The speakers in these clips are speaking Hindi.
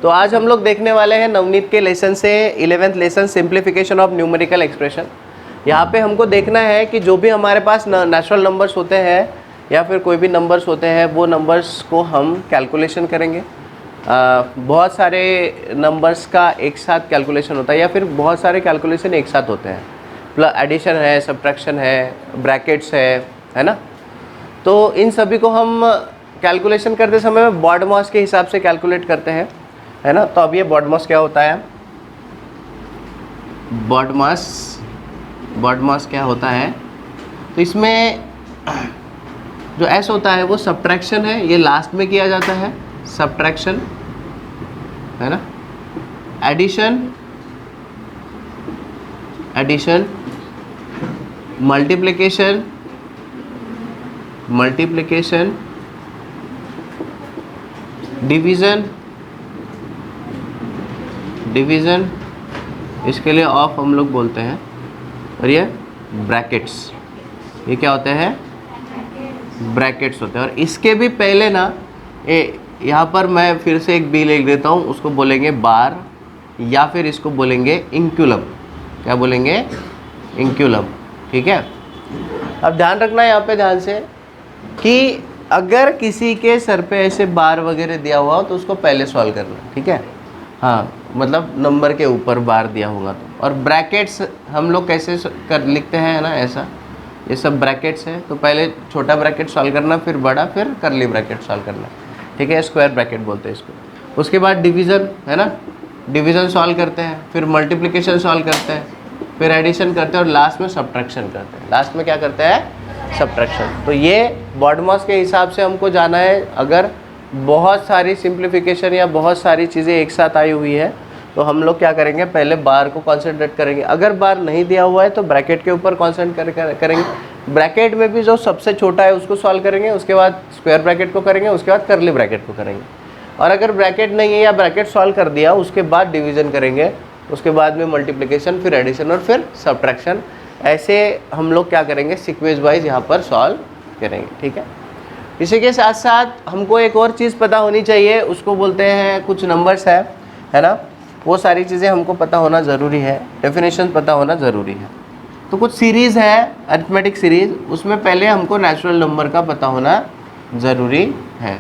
तो आज हम लोग देखने वाले हैं नवनीत के लेसन से 11th lesson simplification of numerical expression. यहाँ पे हमको देखना है कि जो भी हमारे पास नेचुरल नंबर्स होते हैं या फिर कोई भी नंबर्स होते हैं वो नंबर्स को हम कैलकुलेशन करेंगे। बहुत सारे नंबर्स का एक साथ कैलकुलेशन होता है या फिर बहुत सारे कैलकुलेशन एक साथ होते हैं, प्लस एडिशन है, सब्ट्रैक्शन है, ब्रैकेट्स है ना। तो इन सभी को हम कैलकुलेशन करते समय में BODMAS के हिसाब से कैलकुलेट करते हैं, है ना। तो अब ये BODMAS क्या होता है, BODMAS क्या होता है, तो इसमें जो S होता है वो सब्ट्रैक्शन है, ये लास्ट में किया जाता है, सब्ट्रैक्शन है ना। एडिशन, मल्टीप्लिकेशन, डिवीज़न, इसके लिए ऑफ हम लोग बोलते हैं, और ये ब्रैकेट्स, ये क्या होते हैं, ब्रैकेट्स होते हैं। और इसके भी पहले ना यहाँ पर मैं फिर से एक बी लिख देता हूँ, उसको बोलेंगे बार या फिर इसको बोलेंगे इंक्युलम। क्या बोलेंगे, इंक्युलम, ठीक है। अब ध्यान रखना यहाँ पे ध्यान से कि अगर किसी के सर पे ऐसे बार वगैरह दिया हुआ हो तो उसको पहले सॉल्व करना, ठीक है। हाँ, मतलब नंबर के ऊपर बार दिया होगा तो। और ब्रैकेट्स हम लोग कैसे लिखते हैं ना, ऐसा, ये सब ब्रैकेट्स है, तो पहले छोटा ब्रैकेट सॉल्व करना, फिर बड़ा, फिर करली ब्रैकेट सॉल्व करना, ठीक है। स्क्वायर ब्रैकेट बोलते हैं इसको। उसके बाद डिवीज़न है ना, डिवीज़न सॉल्व करते हैं, फिर मल्टीप्लिकेशन सॉल्व करते हैं, फिर एडिशन करते हैं और लास्ट में सब्ट्रैक्शन करते हैं। लास्ट में क्या करते हैं, सब्ट्रैक्शन। तो ये BODMAS के हिसाब से हमको जाना है। अगर बहुत सारी सिंप्लीफिकेशन या बहुत सारी चीज़ें एक साथ आई हुई है तो हम लोग क्या करेंगे, पहले बार को कॉन्सेंट्रेट करेंगे। अगर बार नहीं दिया हुआ है तो ब्रैकेट के ऊपर कॉन्सेंट्रेट करेंगे। ब्रैकेट में भी जो सबसे छोटा है उसको सॉल्व करेंगे, उसके बाद स्क्वायर ब्रैकेट को करेंगे, उसके बाद करली ब्रैकेट को करेंगे। और अगर ब्रैकेट नहीं है या ब्रैकेट सॉल्व कर दिया उसके बाद डिवीज़न करेंगे, उसके बाद में मल्टीप्लिकेशन, फिर एडिशन और फिर सब्ट्रैक्शन। ऐसे हम लोग क्या करेंगे, सीक्वेंस वाइज यहाँ पर सॉल्व करेंगे, ठीक है। इसी के साथ साथ हमको एक और चीज़ पता होनी चाहिए, उसको बोलते हैं कुछ नंबर्स है ना, वो सारी चीज़ें हमको पता होना ज़रूरी है, डेफिनेशन पता होना ज़रूरी है। तो कुछ सीरीज़ है, अरिथमेटिक सीरीज़, उसमें पहले हमको नेचुरल नंबर का पता होना ज़रूरी है।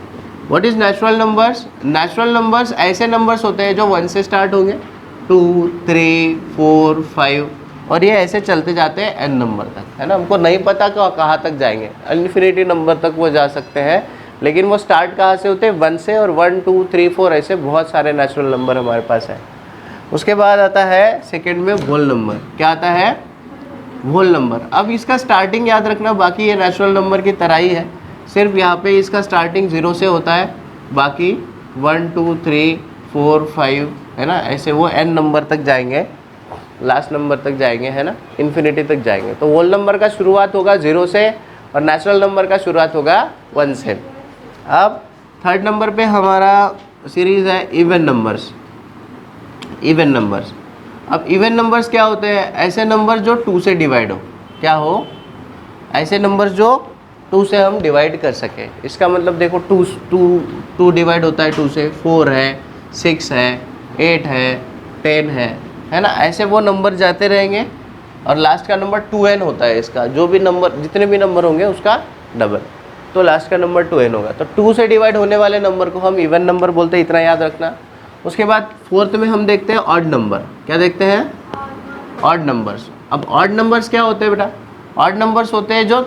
What is natural numbers? Natural numbers ऐसे नंबर्स होते हैं जो 1 से स्टार्ट होंगे, 2, 3, 4, 5 और ये ऐसे चलते जाते हैं n नंबर तक, है ना। हमको नहीं पता कहाँ तक जाएंगे, इन्फिनिटी नंबर तक वो जा सकते हैं, लेकिन वो स्टार्ट कहाँ से होते हैं, 1 से। और 1, 2, 3, 4 ऐसे बहुत सारे नेचुरल नंबर हमारे पास है। उसके बाद आता है सेकेंड में होल नंबर। क्या आता है, होल नंबर। अब इसका स्टार्टिंग याद रखना, बाकी ये नेचुरल नंबर की तरह ही है, सिर्फ यहाँ पे इसका स्टार्टिंग 0 से होता है, बाकी 1, 2, 3, 4, 5 है ना, ऐसे वो n नंबर तक जाएंगे, लास्ट नंबर तक जाएंगे, है ना, इन्फिनिटी तक जाएंगे। तो होल नंबर का शुरुआत होगा 0 से और नेचुरल नंबर का शुरुआत होगा 1 से। अब थर्ड नंबर पे हमारा सीरीज़ है इवन नंबर्स। अब इवन नंबर्स क्या होते हैं, ऐसे नंबर जो 2 से डिवाइड हो। क्या हो, ऐसे नंबर जो 2 से हम डिवाइड कर सकें। इसका मतलब देखो 2 डिवाइड होता है 2 से, 4 है, 6 है, 8 है, 10 है ना। ऐसे वो नंबर जाते रहेंगे और लास्ट का नंबर 2n होता है इसका, जो भी नंबर, जितने भी नंबर होंगे उसका डबल, तो लास्ट का नंबर 2n होगा। तो 2 से डिवाइड होने वाले नंबर को हम इवन नंबर बोलते हैं, इतना याद रखना। उसके बाद फोर्थ में हम देखते हैं ऑड नंबर। क्या देखते हैं, ऑड नंबर्स। अब ऑड नंबर्स क्या होते हैं बेटा, ऑड नंबर्स होते हैं जो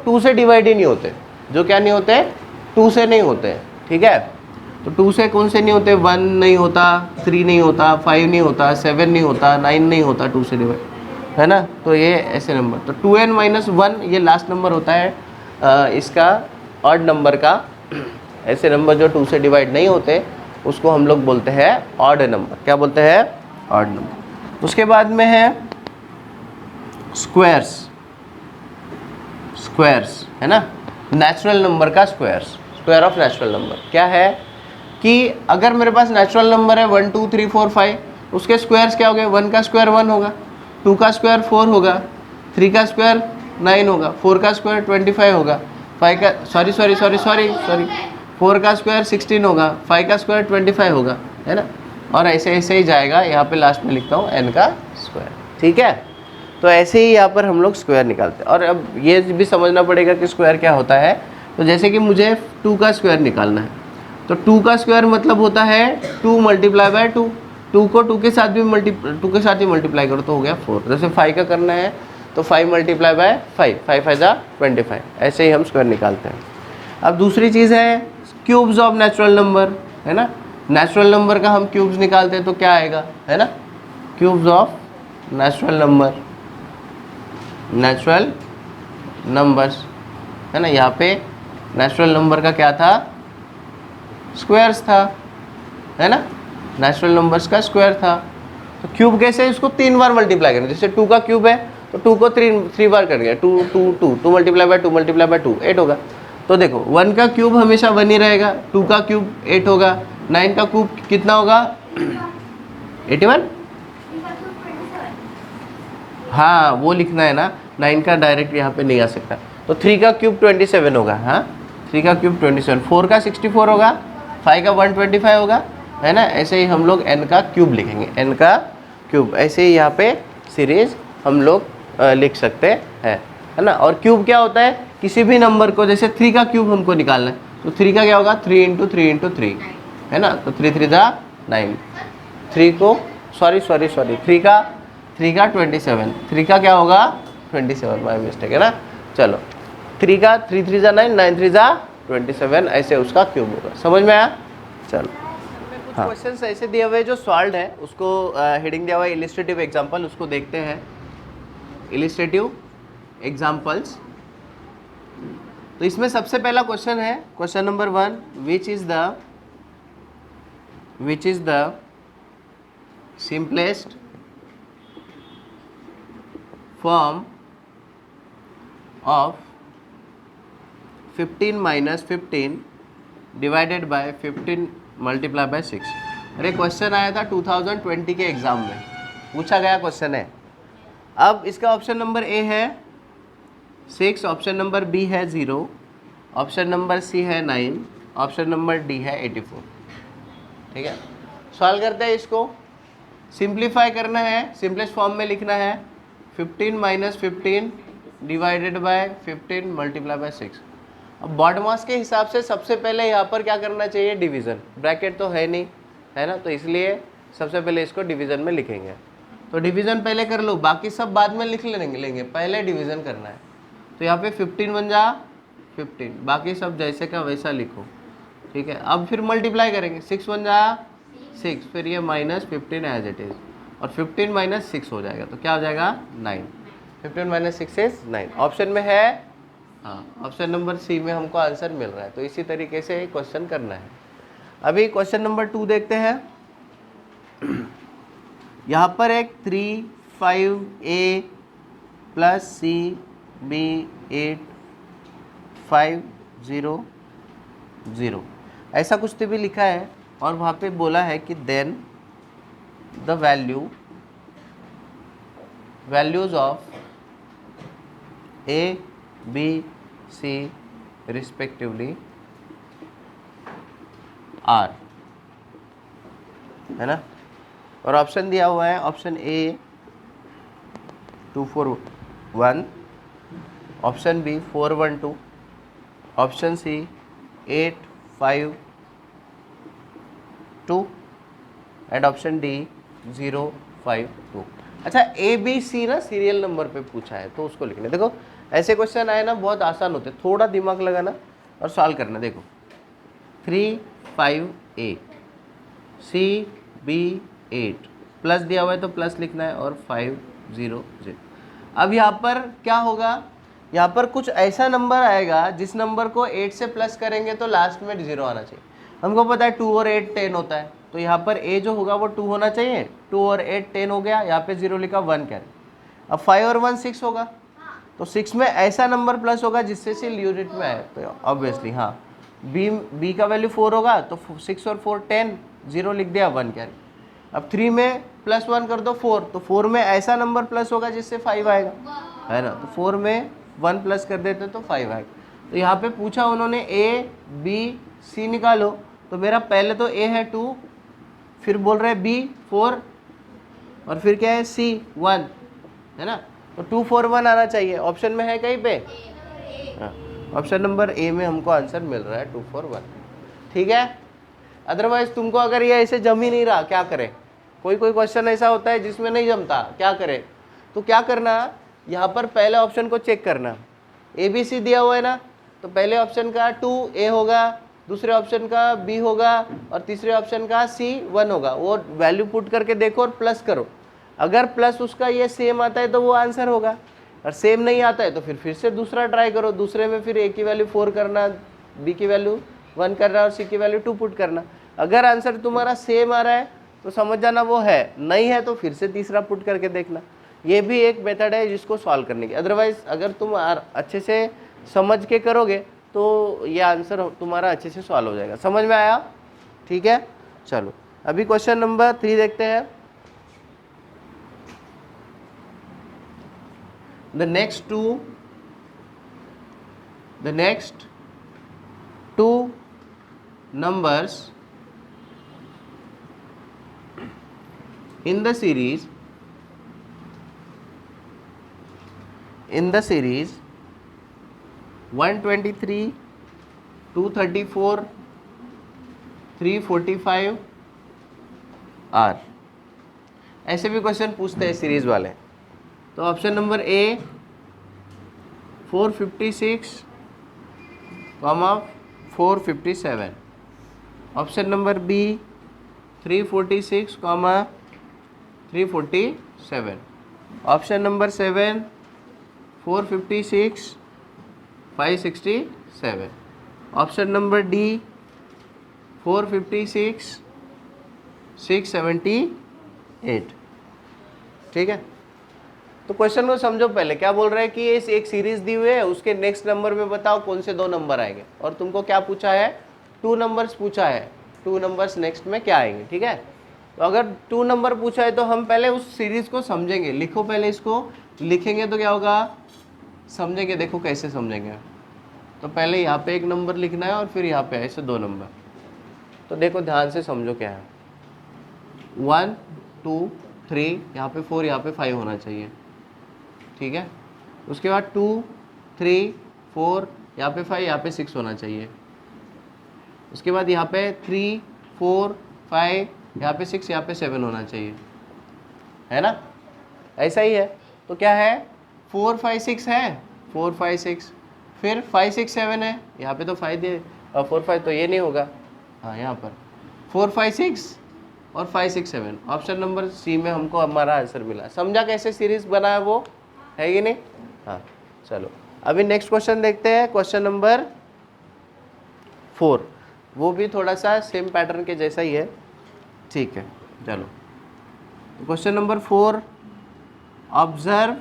2 से डिवाइड ही नहीं होते, जो क्या नहीं होते, 2 से नहीं होते, ठीक है। तो 2 से कौन से नहीं होते, 1 नहीं होता, 3 नहीं होता, 5 नहीं होता, 7 नहीं होता, 9 नहीं होता 2 से डिवाइड, है ना। तो ये ऐसे नंबर, तो 2n-1 ये लास्ट नंबर होता है इसका ऑड नंबर का। ऐसे नंबर जो 2 से डिवाइड नहीं होते उसको हम लोग बोलते हैं ऑड नंबर। क्या बोलते हैं, ऑड नंबर। उसके बाद में है स्क्वायर्स है ना, नेचुरल नंबर का स्क्वायर ऑफ नेचुरल नंबर। क्या है कि अगर मेरे पास नेचुरल नंबर है 1, 2, 3, 4, 5, उसके स्क्वायर्स क्या हो गए, 1 का स्क्वायर 1 होगा, 2 का स्क्वायर 4 होगा, 3 का स्क्वायर 9 होगा, 4 का स्क्वायर 25 होगा, 5 का 4 का स्क्वायर 16 होगा, 5 का स्क्वायर 25 होगा, है ना। और ऐसे ऐसे ही जाएगा, यहाँ पे लास्ट में लिखता हूँ n का स्क्वायर, ठीक है। तो ऐसे ही यहाँ पर हम लोग स्क्वायर निकालते हैं। और अब ये भी समझना पड़ेगा कि स्क्वायर क्या होता है। तो जैसे कि मुझे 2 का स्क्वायर निकालना है, तो 2 का स्क्वायर मतलब होता है 2 मल्टीप्लाई बाय 2, 2 को 2 के साथ भी मल्टीप्लाई करो तो हो गया 4। जैसे 5 का करना है तो 5 मल्टीप्लाई बाय 5, 5 5 जा 25, ऐसे ही हम स्क्वायर निकालते हैं। अब दूसरी चीज़ है क्यूब्स ऑफ नेचुरल नंबर, है ना। नेचुरल नंबर का हम क्यूब्स निकालते हैं तो क्या आएगा, है ना, क्यूब्स ऑफ नेचुरल नंबर्स, है ना। यहाँ पे नेचुरल नंबर का क्या था, स्क्वायर्स था, है ना, नेचुरल नंबर्स का स्क्वायर था। तो क्यूब कैसे, इसको 3 बार मल्टीप्लाई करें। जैसे 2 का क्यूब है तो 2 को 3 बार कर दिया, 2 2 2 2 मल्टीप्लाई बाय 2 मल्टीप्लाई बाय 2 8 होगा। तो देखो 1 का क्यूब हमेशा 1 ही रहेगा, 2 का क्यूब 8 होगा, 9 का क्यूब कितना होगा 81, हाँ वो लिखना है ना, 9 का डायरेक्ट यहाँ पे नहीं आ सकता। तो 3 का क्यूब 27 होगा, हाँ 3 का क्यूब 27, 4 का 64 होगा, 5 का 125 होगा, है ना। ऐसे ही हम लोग n का क्यूब लिखेंगे, n का क्यूब, ऐसे ही यहाँ पे सीरीज हम लोग लिख सकते हैं, है ना। और क्यूब क्या होता है, किसी भी नंबर को, जैसे 3 का क्यूब हमको निकालना है तो 3 का क्या होगा 3 × 3 × 3, है ना। तो 3 3 जा 9, 3 को सॉरी 3 का 27, 3 का क्या होगा 27, माय मिस्टेक, है ना। चलो 3 का 3 3 जा 9, 9 3 जा 27, ऐसे उसका क्यूब होगा। समझ में आया। चलो हाँ, क्वेश्चंस ऐसे दिए हुए जो सॉल्व है, उसको हेडिंग दिया हुआ है इलिस्ट्रेटिव एग्जांपल, उसको देखते हैं। इलिस्ट्रेटिव एग्जांपल्स, तो इसमें सबसे पहला क्वेश्चन है, question number 1, which is the simplest form of 15 minus 15 divided by 15 multiply bye 6। अरे क्वेश्चन आया था 2020 के एग्जाम में, पूछा गया क्वेश्चन है। अब इसका ऑप्शन नंबर ए है 6, ऑप्शन नंबर बी है 0, ऑप्शन नंबर सी है 9, ऑप्शन नंबर डी है 84। ठीक है, सॉल्व करते हैं इसको। सिंप्लीफाई करना है, सिंपलेस्ट फॉर्म में लिखना है 15 minus 15 divided by 15 multiply bye 6। अब बॉडमास के हिसाब से सबसे पहले यहाँ पर क्या करना चाहिए, डिवीज़न। ब्रैकेट तो है नहीं, है ना, तो इसलिए सबसे पहले इसको डिवीज़न में लिखेंगे। तो डिवीज़न पहले कर लो, बाकी सब बाद में लिख लेंगे, पहले डिवीज़न करना है। तो यहाँ पे 15 1 जा 15, बाकी सब जैसे का वैसा लिखो, ठीक है। अब फिर मल्टीप्लाई करेंगे, 6 1 जा 6, फिर ये माइनस 15 एज इट इज़, और 15 माइनस 6 हो जाएगा, तो क्या हो जाएगा 9। 15 माइनस 6 इज 9, ऑप्शन में है, हाँ ऑप्शन नंबर सी में हमको आंसर मिल रहा है। तो इसी तरीके से क्वेश्चन करना है। अभी क्वेश्चन नंबर 2 देखते हैं। यहाँ पर एक 3 5 a प्लस c b 8 5 0 0 ऐसा कुछ तो भी लिखा है, और वहाँ पे बोला है कि then the values of a b c respectively are, है ना। और ऑप्शन दिया हुआ है, option A 2 4 1, option B 4 1 2, option C 8 5 2 and option D 0 5 2। अच्छा ए बी सी ना सीरियल नंबर पे पूछा है, तो उसको लिखना। देखो ऐसे क्वेश्चन आए ना बहुत आसान होते, थोड़ा दिमाग लगाना और सॉल्व करना। देखो 3 5 8 सी बी 8 प्लस दिया हुआ है तो प्लस लिखना है, और 5 0 0। अब यहाँ पर क्या होगा, यहाँ पर कुछ ऐसा नंबर आएगा जिस नंबर को 8 से प्लस करेंगे तो लास्ट में 0 आना चाहिए। हमको पता है 2 और 8 10 होता है, तो यहाँ पर a जो होगा वो 2 होना चाहिए, 2 और 8 10 हो गया, यहाँ पे 0 लिखा 1 कैरी। अब 5 और 1 6 होगा, तो 6 में ऐसा नंबर प्लस होगा जिससे से यूनिट में आए, तो ऑब्वियसली हाँ b का वैल्यू 4 होगा, तो 6 और 4 10, 0 लिख दिया 1 कैरी। अब 3 में प्लस 1 कर दो 4, तो 4 में ऐसा नंबर प्लस होगा जिससे 5 आएगा, है ना। तो 4 में 1 प्लस कर देते तो 5 आएगा। तो यहाँ पे पूछा उन्होंने A B C निकालो, तो मेरा पहले तो A है 2, फिर बोल रहे हैं B 4 और फिर क्या है C 1, है ना। तो 2 4 1 आना चाहिए, ऑप्शन में है कहीं पे, ऑप्शन नंबर A में हमको आंसर मिल रहा है 2 4 1। ठीक है, अदरवाइज तुमको अगर ये ऐसे जम ही नहीं रहा, क्या करें, कोई कोई क्वेश्चन ऐसा होता है जिसमें नहीं जमता, क्या करें, तो क्या करना, यहाँ पर पहले ऑप्शन को चेक करना, ABC दिया हुआ है ना, तो पहले ऑप्शन का 2A होगा, दूसरे ऑप्शन का B होगा और तीसरे ऑप्शन का C 1 होगा। वो वैल्यू पुट करके देखो और प्लस करो, अगर प्लस उसका ये सेम आता है तो वो आंसर होगा, और सेम नहीं आता है तो फिर से दूसरा ट्राई करो, दूसरे में फिर A की वैल्यू 4 करना, B की वैल्यू 1 करना और C की वैल्यू 2 पुट करना। अगर आंसर तुम्हारा सेम आ रहा है तो समझ जाना वो है, नहीं है तो फिर से तीसरा पुट करके देखना। ये भी एक मेथड है जिसको सॉल्व करने की। अदरवाइज अगर तुम अच्छे से समझ के करोगे तो ये आंसर तुम्हारा अच्छे से सॉल्व हो जाएगा। समझ में आया? ठीक है, चलो अभी क्वेश्चन नंबर 3 देखते हैं। The next two numbers in the series 123, 234, 345 are. ऐसे भी क्वेश्चन पूछते हैं सीरीज वाले। तो option number A 456, 457, option number B 346, 347, option number 7 456, 567, option number D 456, 678। ठीक है, तो क्वेश्चन को समझो पहले, क्या बोल रहे हैं कि इस एक सीरीज दी हुई है, उसके नेक्स्ट नंबर में बताओ कौन से 2 नंबर आएंगे, और तुमको क्या पूछा है, 2 नंबर्स पूछा है, 2 नंबर्स नेक्स्ट में क्या आएंगे। ठीक है, तो अगर 2 नंबर पूछा है तो हम पहले उस सीरीज को समझेंगे। लिखो पहले, इसको लिखेंगे तो क्या होगा, समझेंगे। देखो कैसे समझेंगे, तो पहले यहाँ पे एक नंबर लिखना है और फिर यहाँ पे ऐसे 2 नंबर। तो देखो ध्यान से समझो क्या है, 1 2 3, यहाँ पे 4, यहाँ पे 5 होना चाहिए। ठीक है, उसके बाद 2 3 4, यहाँ पे 5, यहाँ पे 6 होना चाहिए। उसके बाद यहाँ पे 3 4 5, यहाँ पे 6, यहाँ पे 7 होना चाहिए, है ना, ऐसा ही है। तो क्या है, 4 5 6 है, 4 5 6, फिर 5 6 7 है, यहाँ पे तो 5 दे और 4 5 तो ये नहीं होगा, हाँ यहाँ पर 4 5 6 और 5 6 7, ऑप्शन नंबर सी में हमको हमारा आंसर मिला। समझा कैसे सीरीज बना है, वो है कि नहीं। हाँ चलो अभी नेक्स्ट क्वेश्चन देखते हैं, क्वेश्चन नंबर 4। वो भी थोड़ा सा सेम पैटर्न के जैसा ही है। ठीक है, चलो question number 4, observe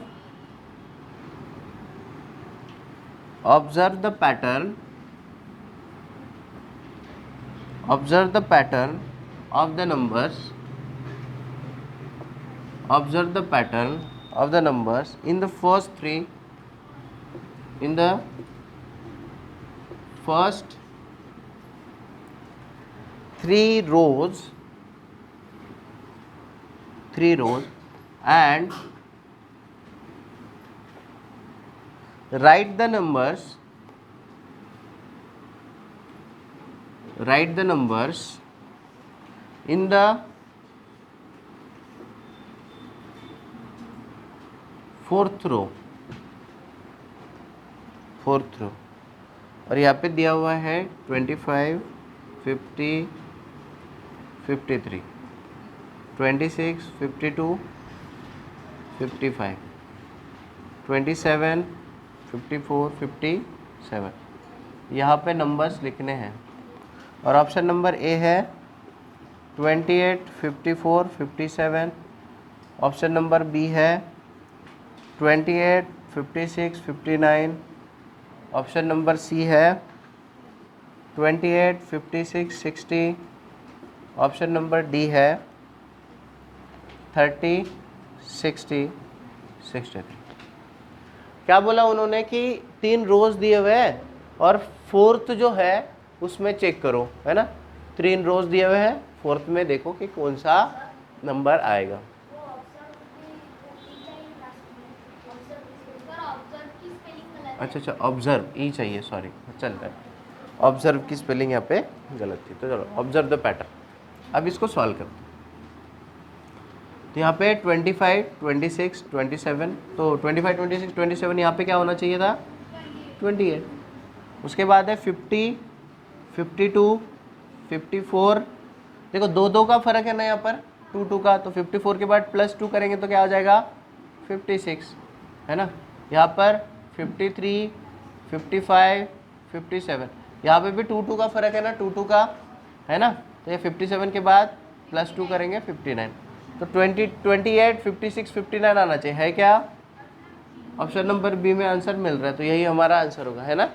the pattern of the numbers in the first 3 rows and write the numbers in the fourth row। और यहाँ पे दिया हुआ है 25 50 53 26 52 55 27 54 57, यहाँ पे नंबर्स लिखने हैं। और ऑप्शन नंबर ए है 28 54 57, ऑप्शन नंबर बी है 28 56 59, ऑप्शन नंबर सी है 28 56 60, ऑप्शन नंबर डी है 30 60 63। क्या बोला उन्होंने कि 3 रोज दिए हुए हैं और फोर्थ जो है उसमें चेक करो, है ना, 3 रोज दिए हुए हैं, फोर्थ में देखो कि कौन सा नंबर आएगा। अच्छा, ऑब्जर्व ई चाहिए, सॉरी, चल रहा है, ऑब्जर्व की स्पेलिंग यहाँ पे गलत थी, तो चलो ऑब्जर्व द पैटर्न। अब इसको सॉल्व करते हैं। तो यहाँ पे 25, 26, 27, तो 25, 26, 27 यहाँ पे क्या होना चाहिए था, 28। उसके बाद है 50, 52, 54, देखो दो दो का फर्क है ना यहाँ पर, 2 का, तो 54 के बाद +2 करेंगे तो क्या हो जाएगा 56, है ना। यहाँ पर 53, 55, 57, यहाँ पे भी 2 का फर्क है ना, 2 का, है ना, तो ये 57 के बाद +2 करेंगे 59, तो 20, 28, 56, 59 आना चाहिए, है क्या, ऑप्शन नंबर बी में आंसर मिल रहा है, तो यही हमारा आंसर होगा, है ना।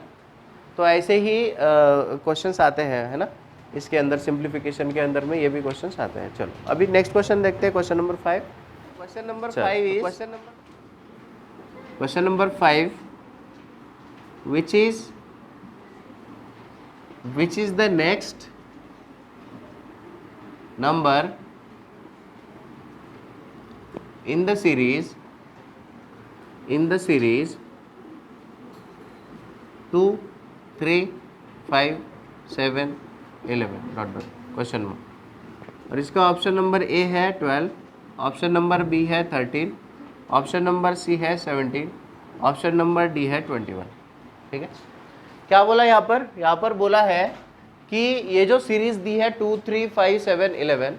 तो ऐसे ही क्वेश्चंस आते हैं, है ना, इसके अंदर सिंप्लीफिकेशन के अंदर में ये भी क्वेश्चंस आते हैं। चलो अभी नेक्स्ट क्वेश्चन देखते हैं, question number 5। Question number 5 is question number 5 which is the next number in the series 2, 3, 5, 7, 11 dot dot question में। और इसका ऑप्शन नंबर ए है 12, ऑप्शन नंबर बी है 13, ऑप्शन नंबर सी है 17, ऑप्शन नंबर डी है 21। ठीक है, क्या बोला यहाँ पर बोला है कि ये जो सीरीज दी है 2, 3, 5, 7, 11,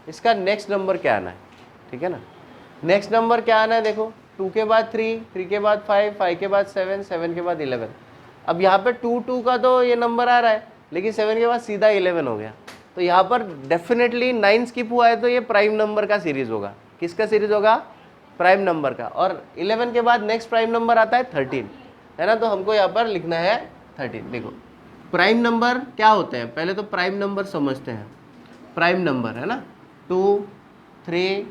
इसका नेक्स्ट नंबर क्या आना है। ठीक है ना, नेक्स्ट नंबर क्या आना है, देखो 2 के बाद 3, 3 के बाद 5, 5 के बाद 7, 7 के बाद 11। अब यहाँ पे 2 का तो ये नंबर आ रहा है, लेकिन 7 के बाद सीधा 11 हो गया, तो यहाँ पर डेफिनेटली 9 स्किप हुआ है, तो ये प्राइम नंबर का सीरीज होगा। किसका सीरीज होगा, प्राइम नंबर का। और 11 के बाद नेक्स्ट प्राइम नंबर आता है 13, है ना, तो हमको यहाँ पर लिखना है 13। देखो प्राइम नंबर क्या होते हैं, पहले तो प्राइम नंबर समझते हैं। प्राइम नंबर है ना 2, 3,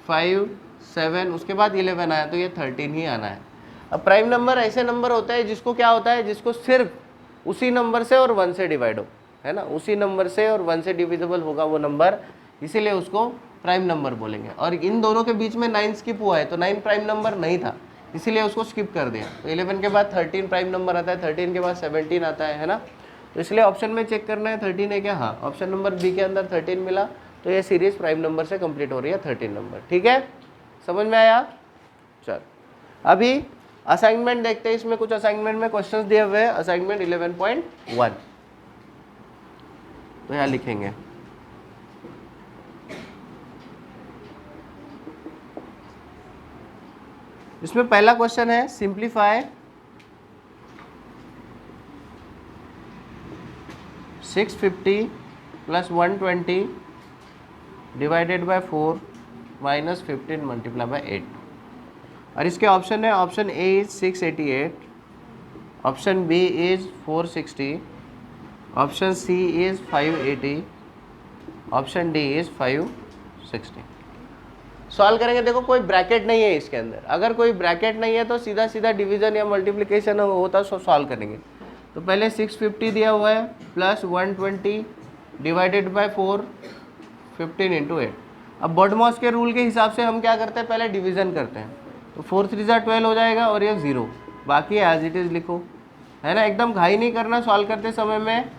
5, 7, उसके बाद 11 आया, तो ये 13 ही आना है। अब प्राइम नंबर ऐसे नंबर होता है जिसको क्या होता है, जिसको सिर्फ उसी नंबर से और 1 से डिवाइड हो, है ना, उसी नंबर से और 1 से डिविजिबल होगा वो नंबर, इसीलिए उसको प्राइम नंबर बोलेंगे। और इन दोनों के बीच में 9 स्किप हुआ है, तो 9 प्राइम नंबर नहीं था, इसीलिए उसको स्किप कर दिया। तो 11 के बाद 13 प्राइम नंबर आता है, 13 के बाद 17 आता है ना, तो इसलिए ऑप्शन में चेक करना है 13 है क्या, हाँ, ऑप्शन नंबर बी के अंदर 13 मिला, तो ये सीरीज प्राइम नंबर से कंप्लीट हो रही है 13 नंबर। ठीक है, समझ में आया। चल अभी असाइनमेंट देखते हैं, इसमें कुछ असाइनमेंट में क्वेश्चंस दिए हुए हैं। असाइनमेंट 11.1, तो यहाँ लिखेंगे इसमें पहला क्वेश्चन है simplify 650 + 120 divided by 4 minus 15 multiply by 8। और इसके ऑप्शन है, option A is 688, option B is 460, option C is 580, option D is 560। Solve करेंगे, देखो कोई ब्रैकेट नहीं है इसके अंदर, अगर कोई ब्रैकेट नहीं है तो सीधा सीधा डिवीजन या मल्टीप्लिकेशन होता तो सॉल्व करेंगे। तो पहले 650 दिया हुआ है प्लस 120 डिवाइडेड बाय 4, 15 × 8। अब बॉडमॉस के रूल के हिसाब से हम क्या करते हैं, पहले डिवीजन करते हैं, तो 4 3 12 हो जाएगा और ये 0, बाकी एज इट इज़ लिखो, है ना। एकदम घाई नहीं करना सॉल्व करते समय में,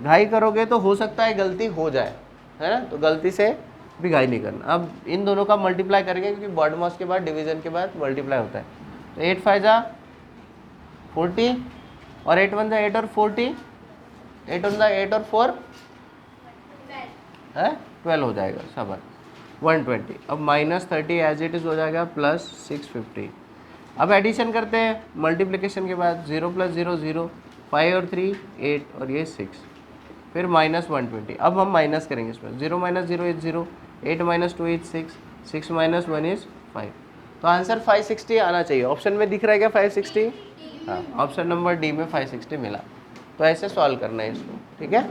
घाई करोगे तो हो सकता है गलती हो जाए, है ना, तो गलती से भी घाई नहीं करना। अब इन दोनों का मल्टीप्लाई करेंगे, क्योंकि बॉडमॉस के बाद डिवीजन के बाद मल्टीप्लाई होता है। तो 8 5 जा 40 और 8 1 जा 8 और 40, 8 1 जा 8 और 4 है 12 हो जाएगा, सब 120। अब -30 एज इट इज़ हो जाएगा प्लस 650। अब एडिशन करते हैं मल्टीप्लिकेशन के बाद, 0 + 0 0, 5 और 3 8 और ये 6, फिर -120। अब हम माइनस करेंगे इसमें, 0 - 0 इज 0, 8 - 2 इज 6, 6 - 1 इज 5। तो आंसर 560 आना चाहिए। ऑप्शन में दिख रहा है क्या 560, हाँ, ऑप्शन नंबर डी में 560 मिला। तो ऐसे सॉल्व करना है इसको, ठीक है।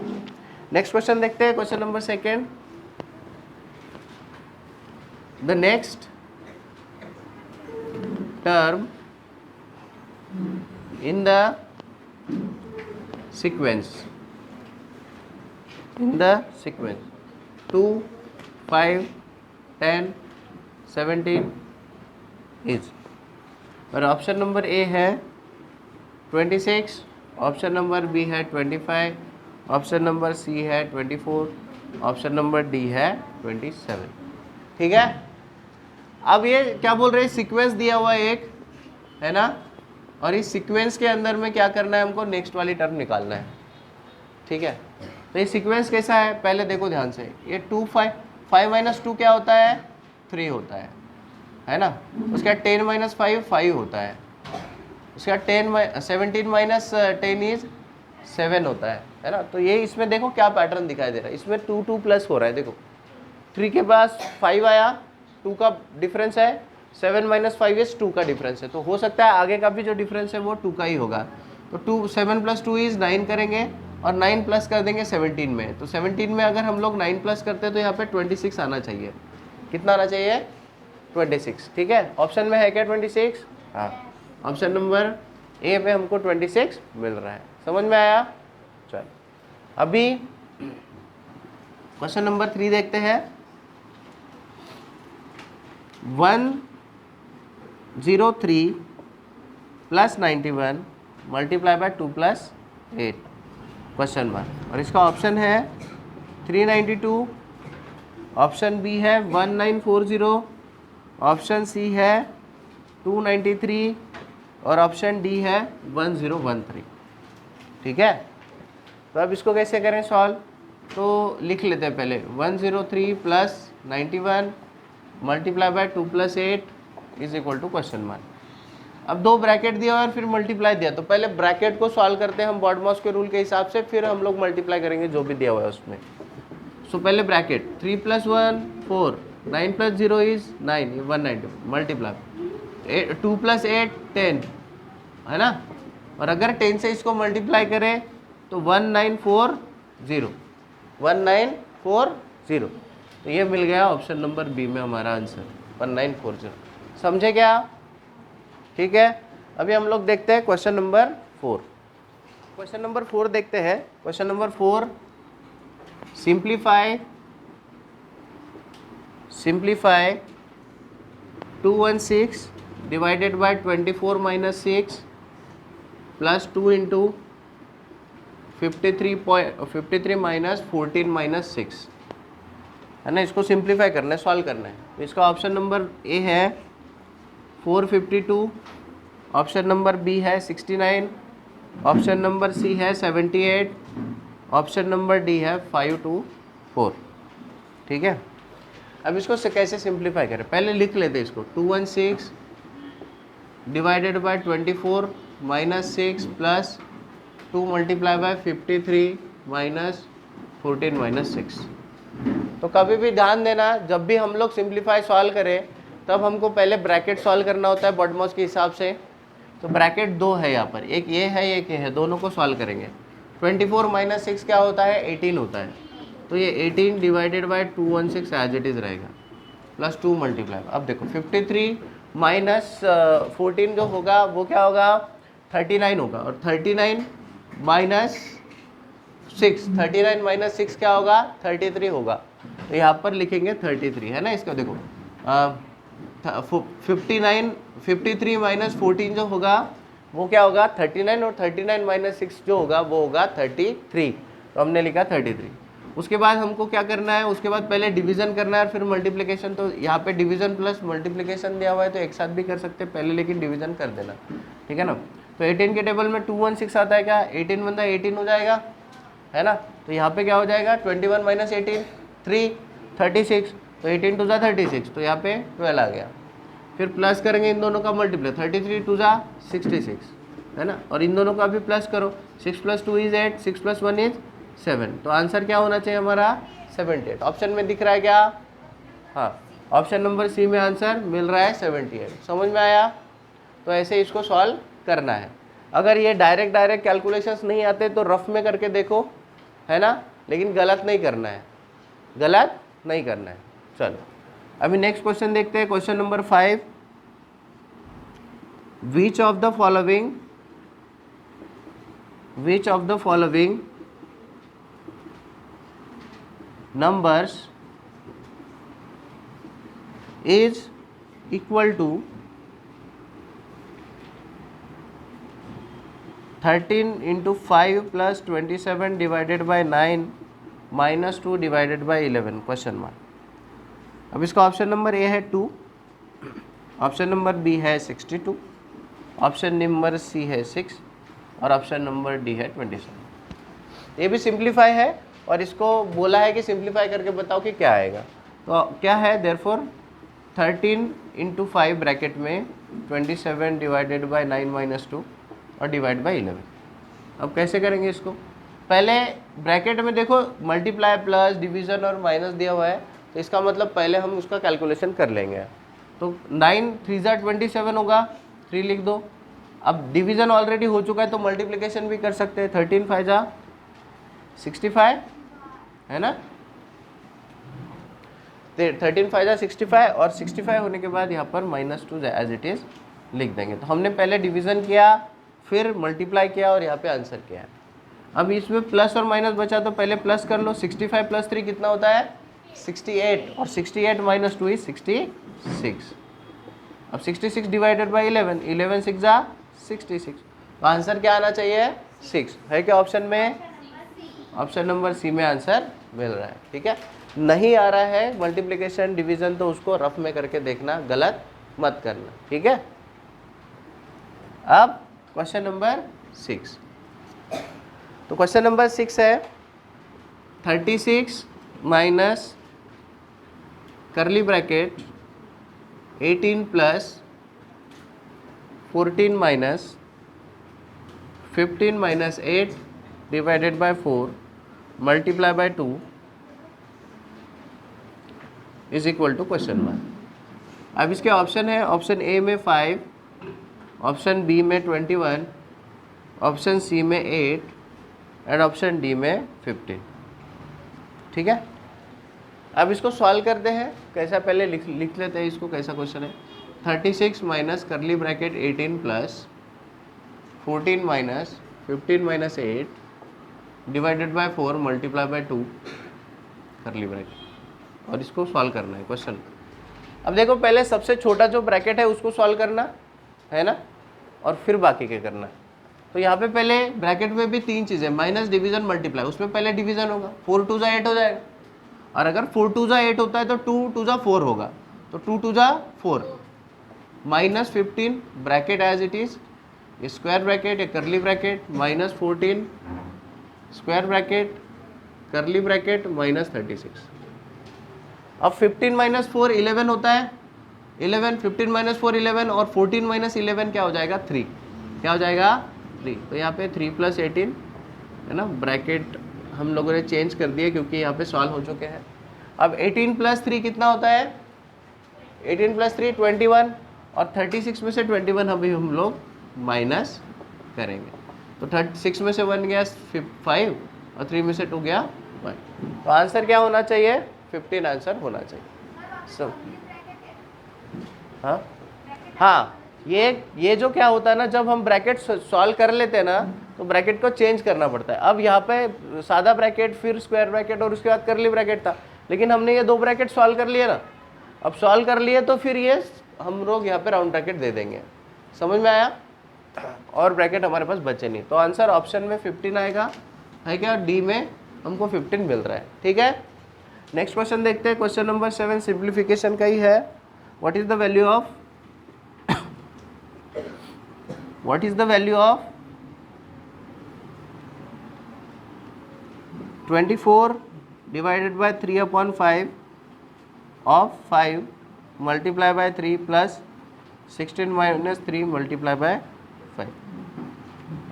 नेक्स्ट क्वेश्चन देखते हैं, question number 2। The next term in the sequence, in the sequence 2, 5, 10, 17 is, और ऑप्शन नंबर ए है 26, ऑप्शन नंबर बी है 25, ऑप्शन नंबर सी है 24, ऑप्शन नंबर डी है 27। ठीक है, अब ये क्या बोल रहे हैं, सीक्वेंस दिया हुआ है एक, है ना, और इस सीक्वेंस के अंदर में क्या करना है, हमको नेक्स्ट वाली टर्म निकालना है। ठीक है, तो ये सीक्वेंस कैसा है, पहले देखो ध्यान से, ये 2, 5, 5 माइनस 2 क्या होता है, 3 होता है ना, उसके बाद 10 माइनस 5, 5 होता है, उसके बाद 17 माइनस 10 इज 7 होता है ना। तो ये इसमें देखो क्या पैटर्न दिखाई दे रहा है, इसमें 2 2 प्लस हो रहा है, देखो 3 के पास 5 आया, 2 का डिफरेंस है, 7 माइनस 5 इज 2 का डिफरेंस है, तो हो सकता है आगे का भी जो डिफरेंस है वो 2 का ही होगा। तो 2 7 प्लस 2 इज 9 करेंगे और 9 प्लस कर देंगे 17 में, तो 17 में अगर हम लोग 9 प्लस करते हैं तो यहाँ पे 26 आना चाहिए। कितना आना चाहिए, 26। ठीक है, ऑप्शन में है क्या 26? हाँ, ऑप्शन नंबर ए में हमको 26 मिल रहा है। समझ में आया? चल अभी क्वेश्चन नंबर 3 देखते हैं। 103 plus 91 multiply by 2 plus 8 question mark, और इसका ऑप्शन है 392, ऑप्शन बी है 1940, ऑप्शन सी है 293 और ऑप्शन डी है 1013। ठीक है, तो अब इसको कैसे करें सॉल्व, तो लिख लेते हैं पहले 103 plus 91 multiply by 2 plus 8 is equal to question mark. अब दो ब्रैकेट दिया और फिर मल्टीप्लाई दिया, तो पहले ब्रैकेट को सॉल्व करते हैं हम बॉडमॉस के रूल के हिसाब से, फिर हम लोग मल्टीप्लाई करेंगे जो भी दिया हुआ है उसमें। सो पहले bracket 3 plus 1 4, 9 plus 0 is 9, 190 multiply 2 plus 8 10, है ना, और अगर 10 से इसको मल्टीप्लाई करें तो 1940, 1940, तो ये मिल गया ऑप्शन नंबर बी में हमारा आंसर 1940। समझे क्या? ठीक है, अभी हम लोग देखते हैं क्वेश्चन नंबर 4। क्वेश्चन नंबर 4 देखते हैं। Question number 4, simplify 216 divided by 24 minus 6 plus 2 into 53 minus 14 minus 6, है ना, इसको सिंप्लीफाई करना है, सॉल्व करना है। तो इसका ऑप्शन नंबर ए है 452, ऑप्शन नंबर बी है 69, ऑप्शन नंबर सी है 78, ऑप्शन नंबर डी है 524। ठीक है, अब इसको कैसे सिंप्लीफाई करें, पहले लिख लेते हैं इसको। 216 divided by 24 minus 6 plus 2 multiply bye 53 minus 14 minus 6। तो कभी भी ध्यान देना, जब भी हम लोग सिंप्लीफाई सॉल्व करें तब हमको पहले ब्रैकेट सॉल्व करना होता है बॉडमॉस के हिसाब से। तो ब्रैकेट दो है यहाँ पर, एक ये है एक ये है, दोनों को सॉल्व करेंगे। 24 माइनस 6 क्या होता है, 18 होता है, तो ये 18 divided by 216 as it is रहेगा, प्लस 2 मल्टीप्लाई। अब देखो 53 माइनस 14 जो होगा वो क्या होगा, 39 होगा, और 39 माइनस 6 क्या होगा, 33 होगा। तो यहाँ पर लिखेंगे 33, है ना। इसका देखो 53 माइनस 14 जो होगा वो क्या होगा 39, और 39 माइनस 6 जो होगा वो होगा 33, तो हमने लिखा 33। उसके बाद हमको क्या करना है, उसके बाद पहले डिवीजन करना है फिर मल्टीप्लिकेशन। तो यहाँ पे डिवीजन प्लस मल्टीप्लिकेशन दिया हुआ है तो एक साथ भी कर सकते हैं पहले, लेकिन डिवीजन कर देना, ठीक है ना। तो 18 के टेबल में 216 आता है, क्या 18 बंदा 18 हो जाएगा, है ना। तो यहाँ पे क्या हो जाएगा 21 माइनस 18 3 36, तो 18 टू जा 36, तो यहाँ पे 12 आ गया। फिर प्लस करेंगे इन दोनों का मल्टीप्लाई, 33 टू जा 66, है ना, और इन दोनों का भी प्लस करो, 6 प्लस 2 इज 8, 6 प्लस 1 इज 7, तो आंसर क्या होना चाहिए हमारा 78। ऑप्शन में दिख रहा है क्या, हाँ, ऑप्शन नंबर सी में आंसर मिल रहा है 78। समझ में आया। तो ऐसे इसको सॉल्व करना है। अगर ये डायरेक्ट कैलकुलेशंस नहीं आते तो रफ में करके देखो, है ना, लेकिन गलत नहीं करना है, गलत नहीं करना है। चलो अभी नेक्स्ट क्वेश्चन देखते हैं। Question number 5, which of the following which of the following numbers is equal to 13 into 5 plus 27 divided by 9 minus 2 divided by 11 question mark. अब इसका ऑप्शन नंबर ए है 2, ऑप्शन नंबर बी है 62, ऑप्शन नंबर सी है 6 और ऑप्शन नंबर डी है 27। ये भी सिंप्लीफाई है और इसको बोला है कि सिंप्लीफाई करके बताओ कि क्या आएगा। तो क्या है, देयरफॉर 13 इंटू 5 ब्रैकेट में 27 डिवाइडेड बाई 9 माइनस 2 और डिवाइड बाई 11। अब कैसे करेंगे इसको, पहले ब्रैकेट में देखो मल्टीप्लाई प्लस डिवीज़न और माइनस दिया हुआ है, तो इसका मतलब पहले हम उसका कैलकुलेशन कर लेंगे। तो 9 3 ज़ा 27 होगा, 3 लिख दो। अब डिवीज़न ऑलरेडी हो चुका है तो मल्टीप्लिकेशन भी कर सकते हैं, 13 5 ज़ा 65 है ना, 13 5 ज़ा 65 और 65 होने के बाद यहाँ पर -2 एज इट इज़ लिख देंगे। तो हमने पहले डिवीज़न किया, फिर मल्टीप्लाई किया और यहाँ पे आंसर किया है। अब इसमें प्लस और माइनस बचा तो पहले प्लस कर लो, 65 प्लस 3 कितना होता है 68 और 68 माइनस 2 इज 66। अब 66 डिवाइडेड बाई 11, 11 6 ज़ा 66, तो आंसर क्या आना चाहिए 6 है क्या ऑप्शन में, ऑप्शन नंबर सी में आंसर मिल रहा है। ठीक है, नहीं आ रहा है मल्टीप्लिकेशन डिवीज़न तो उसको रफ में करके देखना, गलत मत करना। ठीक है, अब क्वेश्चन नंबर 6, तो क्वेश्चन नंबर 6 है 36 minus curly bracket 18 plus 14 minus 15 minus 8 divided by 4 multiply by 2 is equal to question mark. अब इसके ऑप्शन है, ऑप्शन ए में 5, ऑप्शन बी में 21, ऑप्शन सी में 8 एंड ऑप्शन डी में 15। ठीक है, अब इसको सॉल्व करते हैं कैसा, पहले लिख लेते हैं इसको कैसा क्वेश्चन है। 36 minus curly bracket 18 plus 14 minus 15 minus 8 divided by 4 multiply by 2 करली ब्रैकेट, और इसको सॉल्व करना है क्वेश्चन। अब देखो पहले सबसे छोटा जो ब्रैकेट है उसको सॉल्व करना है ना, और फिर बाकी के करना है। तो यहाँ पे पहले ब्रैकेट में भी 3 चीज़ें, माइनस डिवीज़न मल्टीप्लाई, उसमें पहले डिवीज़न होगा, 4 2 ज़ा 8 हो जाएगा, और अगर 4 2 ज़ा 8 होता है तो 2 2 ज़ा 4 होगा, तो 2 2 ज़ा 4 minus 15 bracket as it is, square bracket या curly bracket minus 14 square bracket curly bracket minus 36। अब 15 माइनस 4 11 होता है, 11 15 माइनस 4 11 और 14 माइनस 11 क्या हो जाएगा 3, क्या हो जाएगा 3। तो यहाँ पे 3 प्लस 18 है ना, ब्रैकेट हम लोगों ने चेंज कर दिए क्योंकि यहाँ पे सॉल्व हो चुके हैं। अब 18 प्लस 3 कितना होता है, 18 प्लस 3 21 और 36 में से 21 अभी हम लोग माइनस करेंगे, तो 36 में से 1 गया 5 और 3 में से 2 गया 1, तो आंसर क्या होना चाहिए 15 आंसर होना चाहिए सब। हाँ हाँ, ये जो क्या होता है ना, जब हम ब्रैकेट सॉल्व कर लेते हैं ना तो ब्रैकेट को चेंज करना पड़ता है। अब यहाँ पे सादा ब्रैकेट फिर स्क्वायर ब्रैकेट और उसके बाद करली ब्रैकेट था, लेकिन हमने ये 2 ब्रैकेट सॉल्व कर लिए ना, अब सॉल्व कर लिए तो फिर ये हम लोग यहाँ पे राउंड ब्रैकेट दे देंगे, समझ में आया, और ब्रैकेट हमारे पास बचे नहीं, तो आंसर ऑप्शन में 15 आएगा है क्या, डी में हमको 15 मिल रहा है। ठीक है, नेक्स्ट क्वेश्चन देखते हैं, क्वेश्चन नंबर 7 सिंप्लीफिकेशन का ही है। What is the value of what is the value of 24 divided by 3 upon 5 of 5 multiply by 3 plus 16 minus 3 multiply by 5,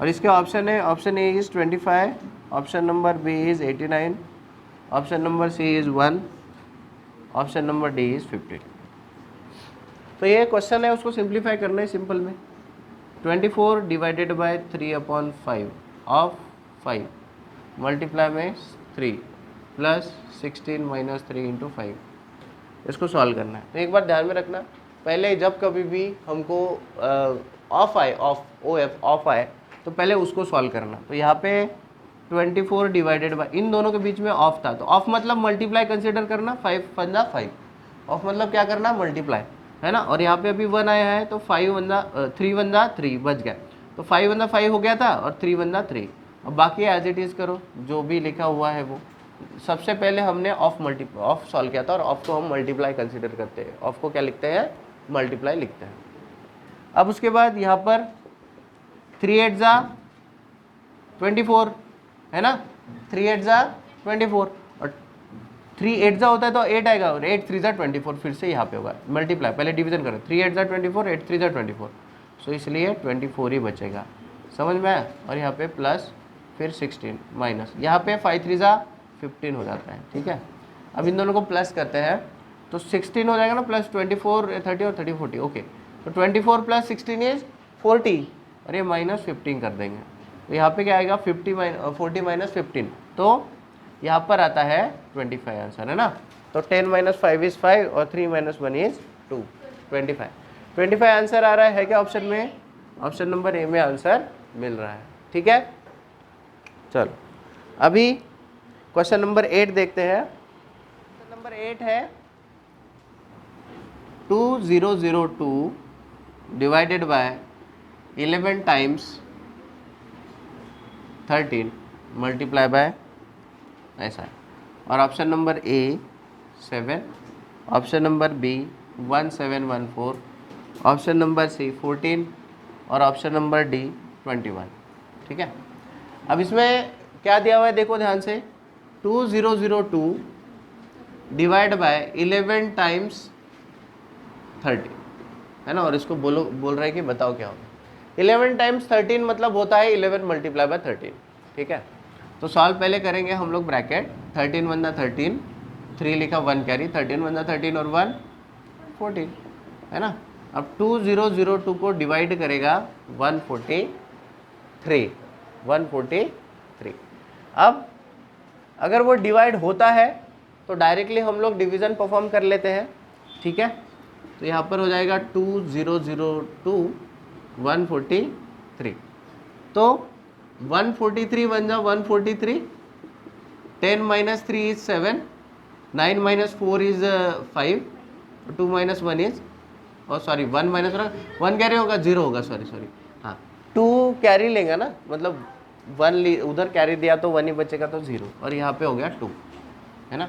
और इसके ऑप्शन है, option A is 25, option number B is 89, option number C is 1, option number D is 15। तो ये क्वेश्चन है, उसको सिंप्लीफाई करना है सिंपल में। 24 divided by 3 upon 5 of 5 multiply में 3 प्लस 16 माइनस 3 इंटू 5, इसको सॉल्व करना है। तो एक बार ध्यान में रखना, पहले जब कभी भी हमको ऑफ आए, ऑफ ओ एफ ऑफ आए, तो पहले उसको सॉल्व करना। तो यहाँ पे 24 डिवाइडेड बाई, इन दोनों के बीच में ऑफ था, तो ऑफ मतलब मल्टीप्लाई कंसिडर करना, 5 पंजा 5, ऑफ मतलब क्या करना, मल्टीप्लाई, है ना। और यहाँ पे अभी 1 आया है तो 3 1 3 बच गया, तो 5 1 5 हो गया था और 3 1 3। अब बाकी एज इट इज़ करो, जो भी लिखा हुआ है वो। सबसे पहले हमने ऑफ सॉल्व किया था और ऑफ को हम मल्टीप्लाई कंसिडर करते हैं, ऑफ को क्या लिखते हैं, मल्टीप्लाई लिखते हैं। अब उसके बाद यहाँ पर 3 8 जा 24, है ना, 3 8 जा 24, और 3 8 जा होता है तो 8 आएगा, और 8 3 जा 24, फिर से यहाँ पे होगा मल्टीप्लाई, पहले डिवीजन करें, 3 8 जा 24, 8 3 जा 24, सो इसलिए 24 ही बचेगा, समझ में आया। और यहाँ पे प्लस, फिर 16 माइनस, यहाँ पे 5 3 जा 15 हो जाता है, ठीक है। अब इन दोनों को प्लस करते हैं तो 16 हो जाएगा ना, प्लस 24 30 और 30 40, ओके। तो 24 प्लस 16 इज 40, और ये माइनस 15 कर देंगे, तो यहाँ पे क्या आएगा 40 माइनस 15, तो यहाँ पर आता है 25 आंसर, है ना। तो 10 माइनस 5 इज 5 और 3 माइनस 1 इज 2, 25 आंसर आ रहा है क्या ऑप्शन में, ऑप्शन नंबर ए में आंसर मिल रहा है, ठीक है। चलो अभी क्वेश्चन नंबर 8 देखते हैं। क्वेश्चन नंबर 8 है 2002 divided by 11 times 13 multiply by, ऐसा है। और option number A 7, option number B 1714, option number C 14 और ऑप्शन नंबर डी 21, ठीक है। अब इसमें क्या दिया हुआ है देखो ध्यान से, 2002 डिवाइड बाय 11 टाइम्स 30, है ना, और इसको बोल रहा है कि बताओ क्या होगा। 11 टाइम्स 13 मतलब होता है 11 मल्टीप्लाई बाय 13, ठीक है। तो सॉल्व पहले करेंगे हम लोग ब्रैकेट, 13 1 13, 3 लिखा 1 कैरी, 13 1 13 और 1 14, है ना। अब 2002 को डिवाइड करेगा 143। अब अगर वो डिवाइड होता है तो डायरेक्टली हम लोग डिवीज़न परफॉर्म कर लेते हैं, ठीक है। तो यहाँ पर हो जाएगा 2002 143, तो 143 बन जा 143, 10 minus 3 is 7, 9 minus 4 is 5, 2 minus 1 is, और सॉरी 1 माइनस 1 कैरी होगा 0 होगा, सॉरी हाँ 2 कैरी लेगा ना, मतलब 1 उधर कैरी दिया तो 1 ही बचेगा तो 0, और यहाँ पे हो गया 2, है ना।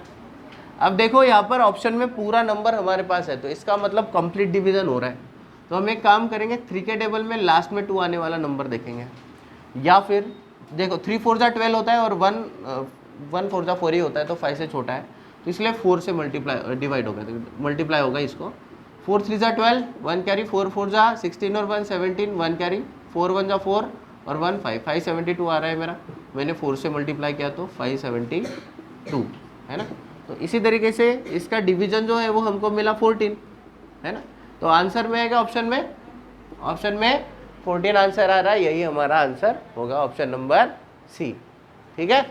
अब देखो यहाँ पर ऑप्शन में पूरा नंबर हमारे पास है, तो इसका मतलब कंप्लीट डिवीजन हो रहा है। तो हम एक काम करेंगे, 3 के टेबल में लास्ट में 2 आने वाला नंबर देखेंगे, या फिर देखो 3 4 जा 12 होता है और 1 4 जा 4 ही होता है, तो 5 से छोटा है, तो इसलिए 4 से डिवाइड होगा, तो मल्टीप्लाई होगा इसको। 4 3 जा 12, 1 कैरी, 4 4 जा 16 और 1 17, 1 कैरी, 4 1 जा 4 और 1 5, 572 आ रहा है मेरा, मैंने 4 से मल्टीप्लाई किया तो 572, है ना। तो इसी तरीके से इसका डिवीजन जो है वो हमको मिला 14, है ना। तो आंसर में आएगा ऑप्शन में 14 आंसर आ रहा है, यही हमारा आंसर होगा ऑप्शन नंबर सी, ठीक है।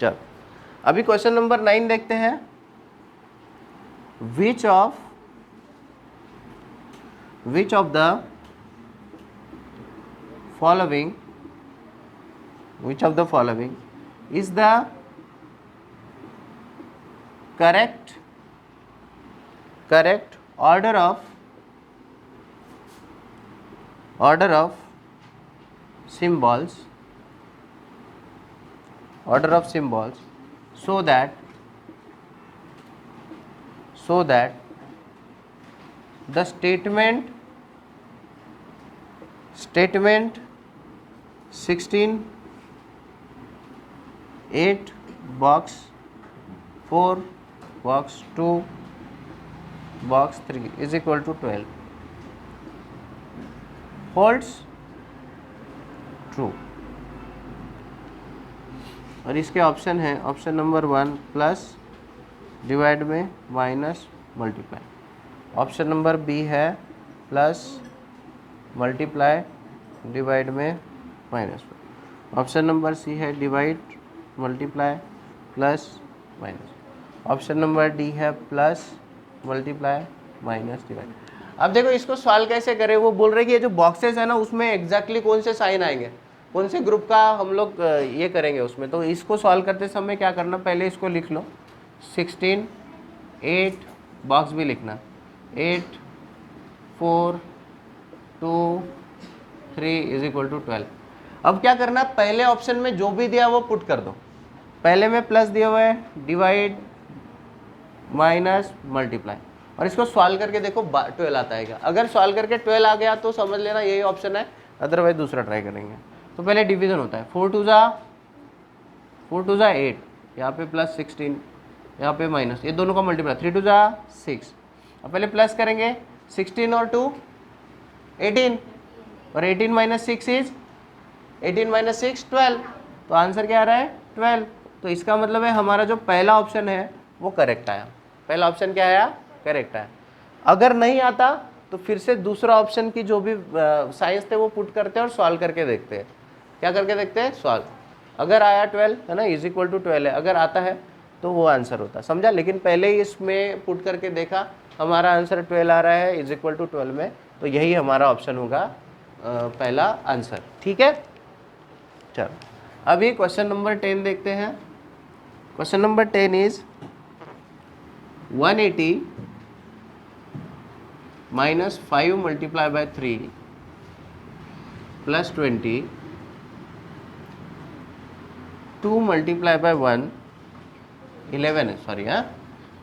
चलो अभी क्वेश्चन नंबर 9 देखते हैं। विच of the following is the correct order of symbols so that the statement 16 8 box 4 box 2 box 3 is equal to 12 holds true। और इसके ऑप्शन है, ऑप्शन नंबर 1 प्लस डिवाइड में minus multiply, option number B है प्लस मल्टीप्लाई डिवाइड में माइनस, ऑप्शन नंबर सी है divide multiply plus minus, option number D है प्लस मल्टीप्लाई माइनस डिवाइड। अब देखो इसको सॉल्व कैसे करें, वो बोल रहे कि ये जो बॉक्सेस है ना उसमें एग्जैक्टली कौन से साइन आएंगे, कौन से ग्रुप का हम लोग ये करेंगे उसमें। तो इसको सॉल्व करते समय क्या करना, पहले इसको लिख लो 16 8, बॉक्स भी लिखना 8 4 2 3 इज इक्वल टू 12। अब क्या करना, पहले ऑप्शन में जो भी दिया वो पुट कर दो। पहले में प्लस दिया हुआ है, डिवाइड माइनस मल्टीप्लाई, और इसको सॉल्व करके देखो 12 आता है। अगर सॉल्व करके 12 आ गया तो समझ लेना यही ऑप्शन है, अदरवाइज दूसरा ट्राई करेंगे। तो पहले डिवीजन होता है, 4 2 जा 8, यहाँ पे प्लस 16, यहाँ पे माइनस, ये दोनों का मल्टीप्लाई 3 2 जा 6। अब पहले प्लस करेंगे, 16 और 2 18, और 18 माइनस 6 इज 18 माइनस 6 12। तो आंसर क्या आ रहा है 12। तो इसका मतलब है हमारा जो पहला ऑप्शन है वो करेक्ट आया। पहला ऑप्शन क्या आया, करेक्ट आया। अगर नहीं आता तो फिर से दूसरा ऑप्शन की जो भी साइंस थे वो पुट करते हैं और सॉल्व करके देखते हैं। क्या करके देखते हैं, सॉल्व। अगर आया 12 है ना, इज इक्वल टू 12 है, अगर आता है तो वो आंसर होता, समझा। लेकिन पहले ही इसमें पुट करके देखा, हमारा आंसर 12 आ रहा है इज इक्वल टू 12 में, तो यही हमारा ऑप्शन होगा पहला आंसर। ठीक है, चलो अभी क्वेश्चन नंबर 10 देखते हैं। Question number 10 is 180 minus 5 multiply by 3 plus 20, 2 multiply by 1 11 है, सॉरी हाँ,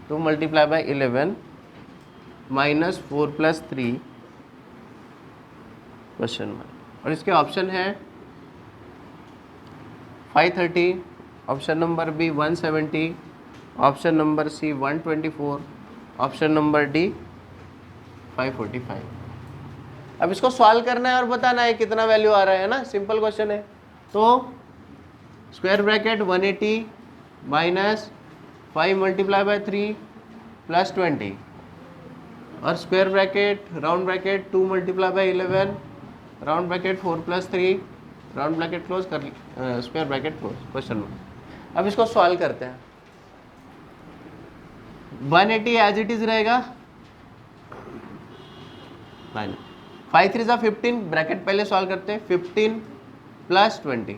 2 multiply by 11 minus 4 plus 3 question mark. और इसके ऑप्शन है 530, option number B 170, option number C 124, option number D 545। अब इसको सॉल्व करना है और बताना है कितना वैल्यू आ रहा है ना, सिंपल क्वेश्चन है। तो square bracket 180 minus 5 multiply by 3 plus 20, और square bracket round bracket 2 multiply by 11 round bracket 4 plus 3 round bracket close कर, स्क्वायर ब्रैकेट क्लोज, क्वेश्चन में। अब इसको सॉल्व करते हैं। 180 एज इट इज रहेगा, 5 3 जा 15, ब्रैकेट पहले सॉल्व करते हैं, 15 प्लस 20,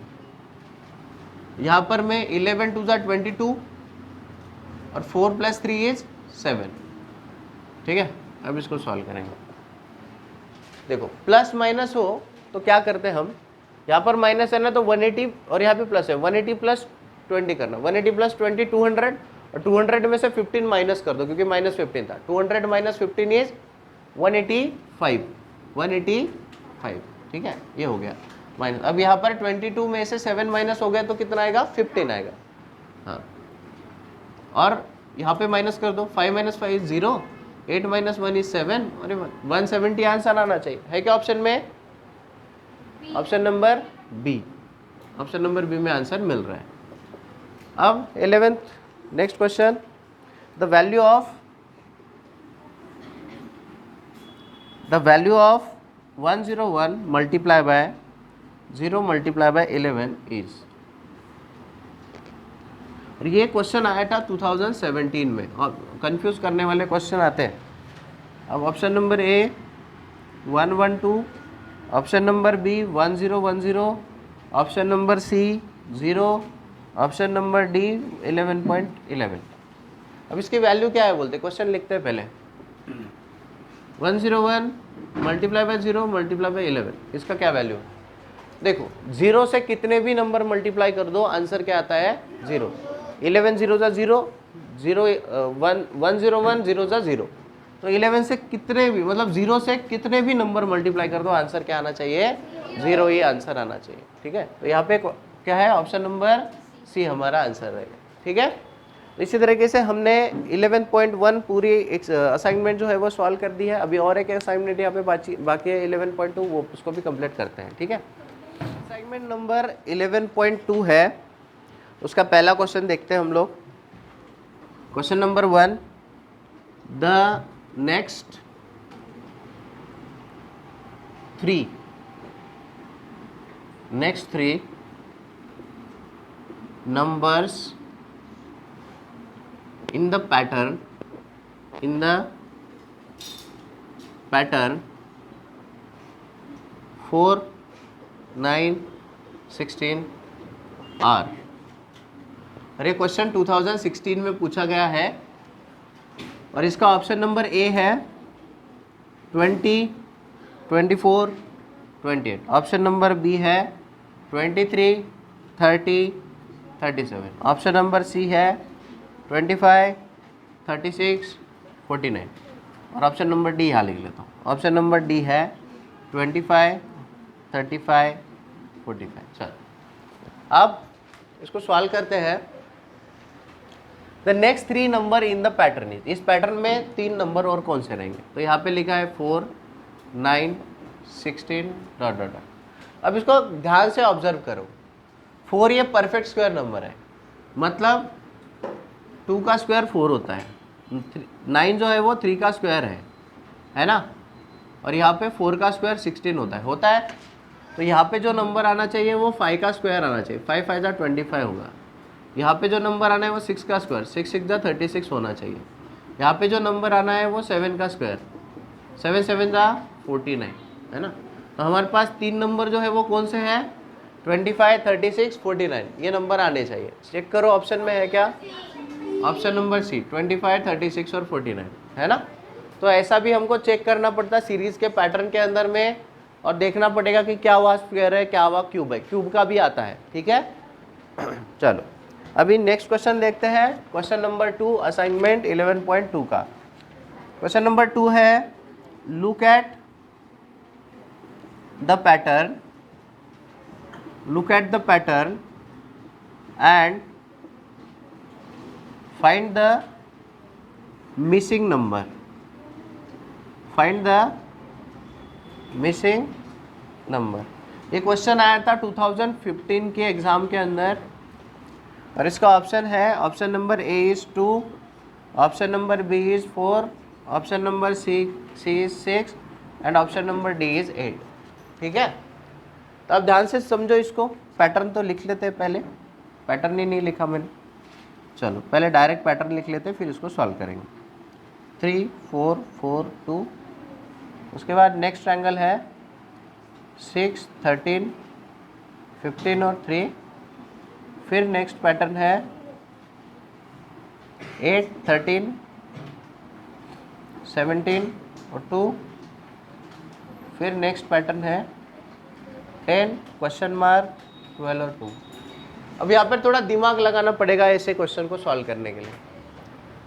यहाँ पर मैं 11 2 जा 22 और 4 प्लस 3 इज 7। ठीक है, अब इसको सॉल्व करेंगे। देखो प्लस माइनस हो तो क्या करते हैं हम, यहाँ पर माइनस है ना तो 180 और यहाँ पे प्लस है, 180 प्लस 20 करना, 180 प्लस 20 200, और 200 में से 15 माइनस कर दो क्योंकि माइनस 15 था, 200 माइनस 15 इज 185, 185। ठीक है, ये हो गया माइनस। अब यहाँ पर 22 में से 7 माइनस हो गया तो कितना आएगा, 15 आएगा। हाँ, और यहाँ पे माइनस कर दो, 5 माइनस 5 इज 0, 8 माइनस 1 इज 7, और 170 आंसर आना चाहिए। है क्या ऑप्शन में, option number B, option number B में आंसर मिल रहा है। अब 11th next question, the value of 101 multiply by 0 multiply by 11 is. और ये क्वेश्चन आया था 2017 में, और कंफ्यूज करने वाले क्वेश्चन आते हैं। अब option number A 112, option number B 1010, option number C 0, option number D 11.11। अब इसकी वैल्यू क्या है बोलते, क्वेश्चन लिखते हैं पहले। 101 मल्टीप्लाई बाय 0 मल्टीप्लाई बाय 11, इसका क्या वैल्यू है। देखो 0 से कितने भी नंबर मल्टीप्लाई कर दो आंसर क्या आता है 0। 11 0 जा 0, 0 101 0 जा 0, तो 11 से कितने भी मतलब 0 से कितने भी नंबर मल्टीप्लाई कर दो आंसर क्या आना चाहिए, 0 ही आंसर आना चाहिए। ठीक है, तो यहाँ पे क्या है, ऑप्शन नंबर सी हमारा आंसर रहेगा। ठीक है, तो इसी तरीके से हमने 11.1 पूरी एक असाइनमेंट जो है वो सॉल्व कर दी है। अभी और एक असाइनमेंट यहाँ पे बाकी है 11.2, वो उसको भी कंप्लीट करते हैं। ठीक है, असाइनमेंट नंबर 11.2 है, उसका पहला क्वेश्चन देखते हैं हम लोग। Question number 1, the next 3 numbers in the pattern pattern 4, 9, 16 are. अरे क्वेश्चन 2016 में पूछा गया है और इसका ऑप्शन नंबर ए है 20, 24, 28। ऑप्शन नंबर बी है 23, 30, 37। ऑप्शन नंबर सी है 25, 36, 49। और ऑप्शन नंबर डी यहाँ लिख लेता हूँ। ऑप्शन नंबर डी है 25, 35, 45। चल अब इसको सॉल्व करते हैं। The next 3 number in the pattern is, इस पैटर्न में 3 नंबर और कौन से रहेंगे? तो यहाँ पे लिखा है 4, 9, 16 डॉट डॉट। अब इसको ध्यान से ऑब्जर्व करो। 4 ये परफेक्ट स्क्वायर नंबर है, मतलब 2 का स्क्वायर 4 होता है। 9 जो है वो 3 का स्क्वायर है ना। और यहाँ पे 4 का स्क्वायर 16 होता है। तो यहाँ पे जो नंबर आना चाहिए वो 5 का स्क्वायर आना चाहिए। 5 5 25 होगा। यहाँ पे जो नंबर आना है वो 6 का स्क्वायर, 6 6 36 होना चाहिए। यहाँ पे जो नंबर आना है वो 7 का स्क्वायर, 7 7 49, है ना। तो हमारे पास 3 नंबर जो है वो कौन से हैं? 25, 36, 49। ये नंबर आने चाहिए। चेक करो ऑप्शन में है क्या? ऑप्शन नंबर सी 25, 36 और 49, है ना। तो ऐसा भी हमको चेक करना पड़ता है सीरीज़ के पैटर्न के अंदर में, और देखना पड़ेगा कि क्या हुआ स्क्वायर है, क्या हुआ क्यूब है। क्यूब का भी आता है, ठीक है। चलो अभी नेक्स्ट क्वेश्चन देखते हैं। क्वेश्चन नंबर 2 असाइनमेंट 11.2 का क्वेश्चन नंबर 2 है, look at the pattern, look at the pattern and find the missing number, find the missing number। ये क्वेश्चन आया था 2015 के एग्ज़ाम के अंदर और इसका ऑप्शन है, option number A is 2, option number B is 4, option number C is 6 and option number D is 8। ठीक है, तो अब ध्यान से समझो इसको। पैटर्न तो लिख लेते हैं पहले, पैटर्न ही नहीं लिखा मैंने। चलो पहले डायरेक्ट पैटर्न लिख लेते हैं, फिर इसको सॉल्व करेंगे। 3 4 4 2, उसके बाद नेक्स्ट ट्रायंगल है 6 13 15 और 3, फिर नेक्स्ट पैटर्न है 8 13 17 और 2, फिर नेक्स्ट पैटर्न है 10 क्वेश्चन मार्क 12 और 2। अब यहाँ पर थोड़ा दिमाग लगाना पड़ेगा ऐसे क्वेश्चन को सॉल्व करने के लिए।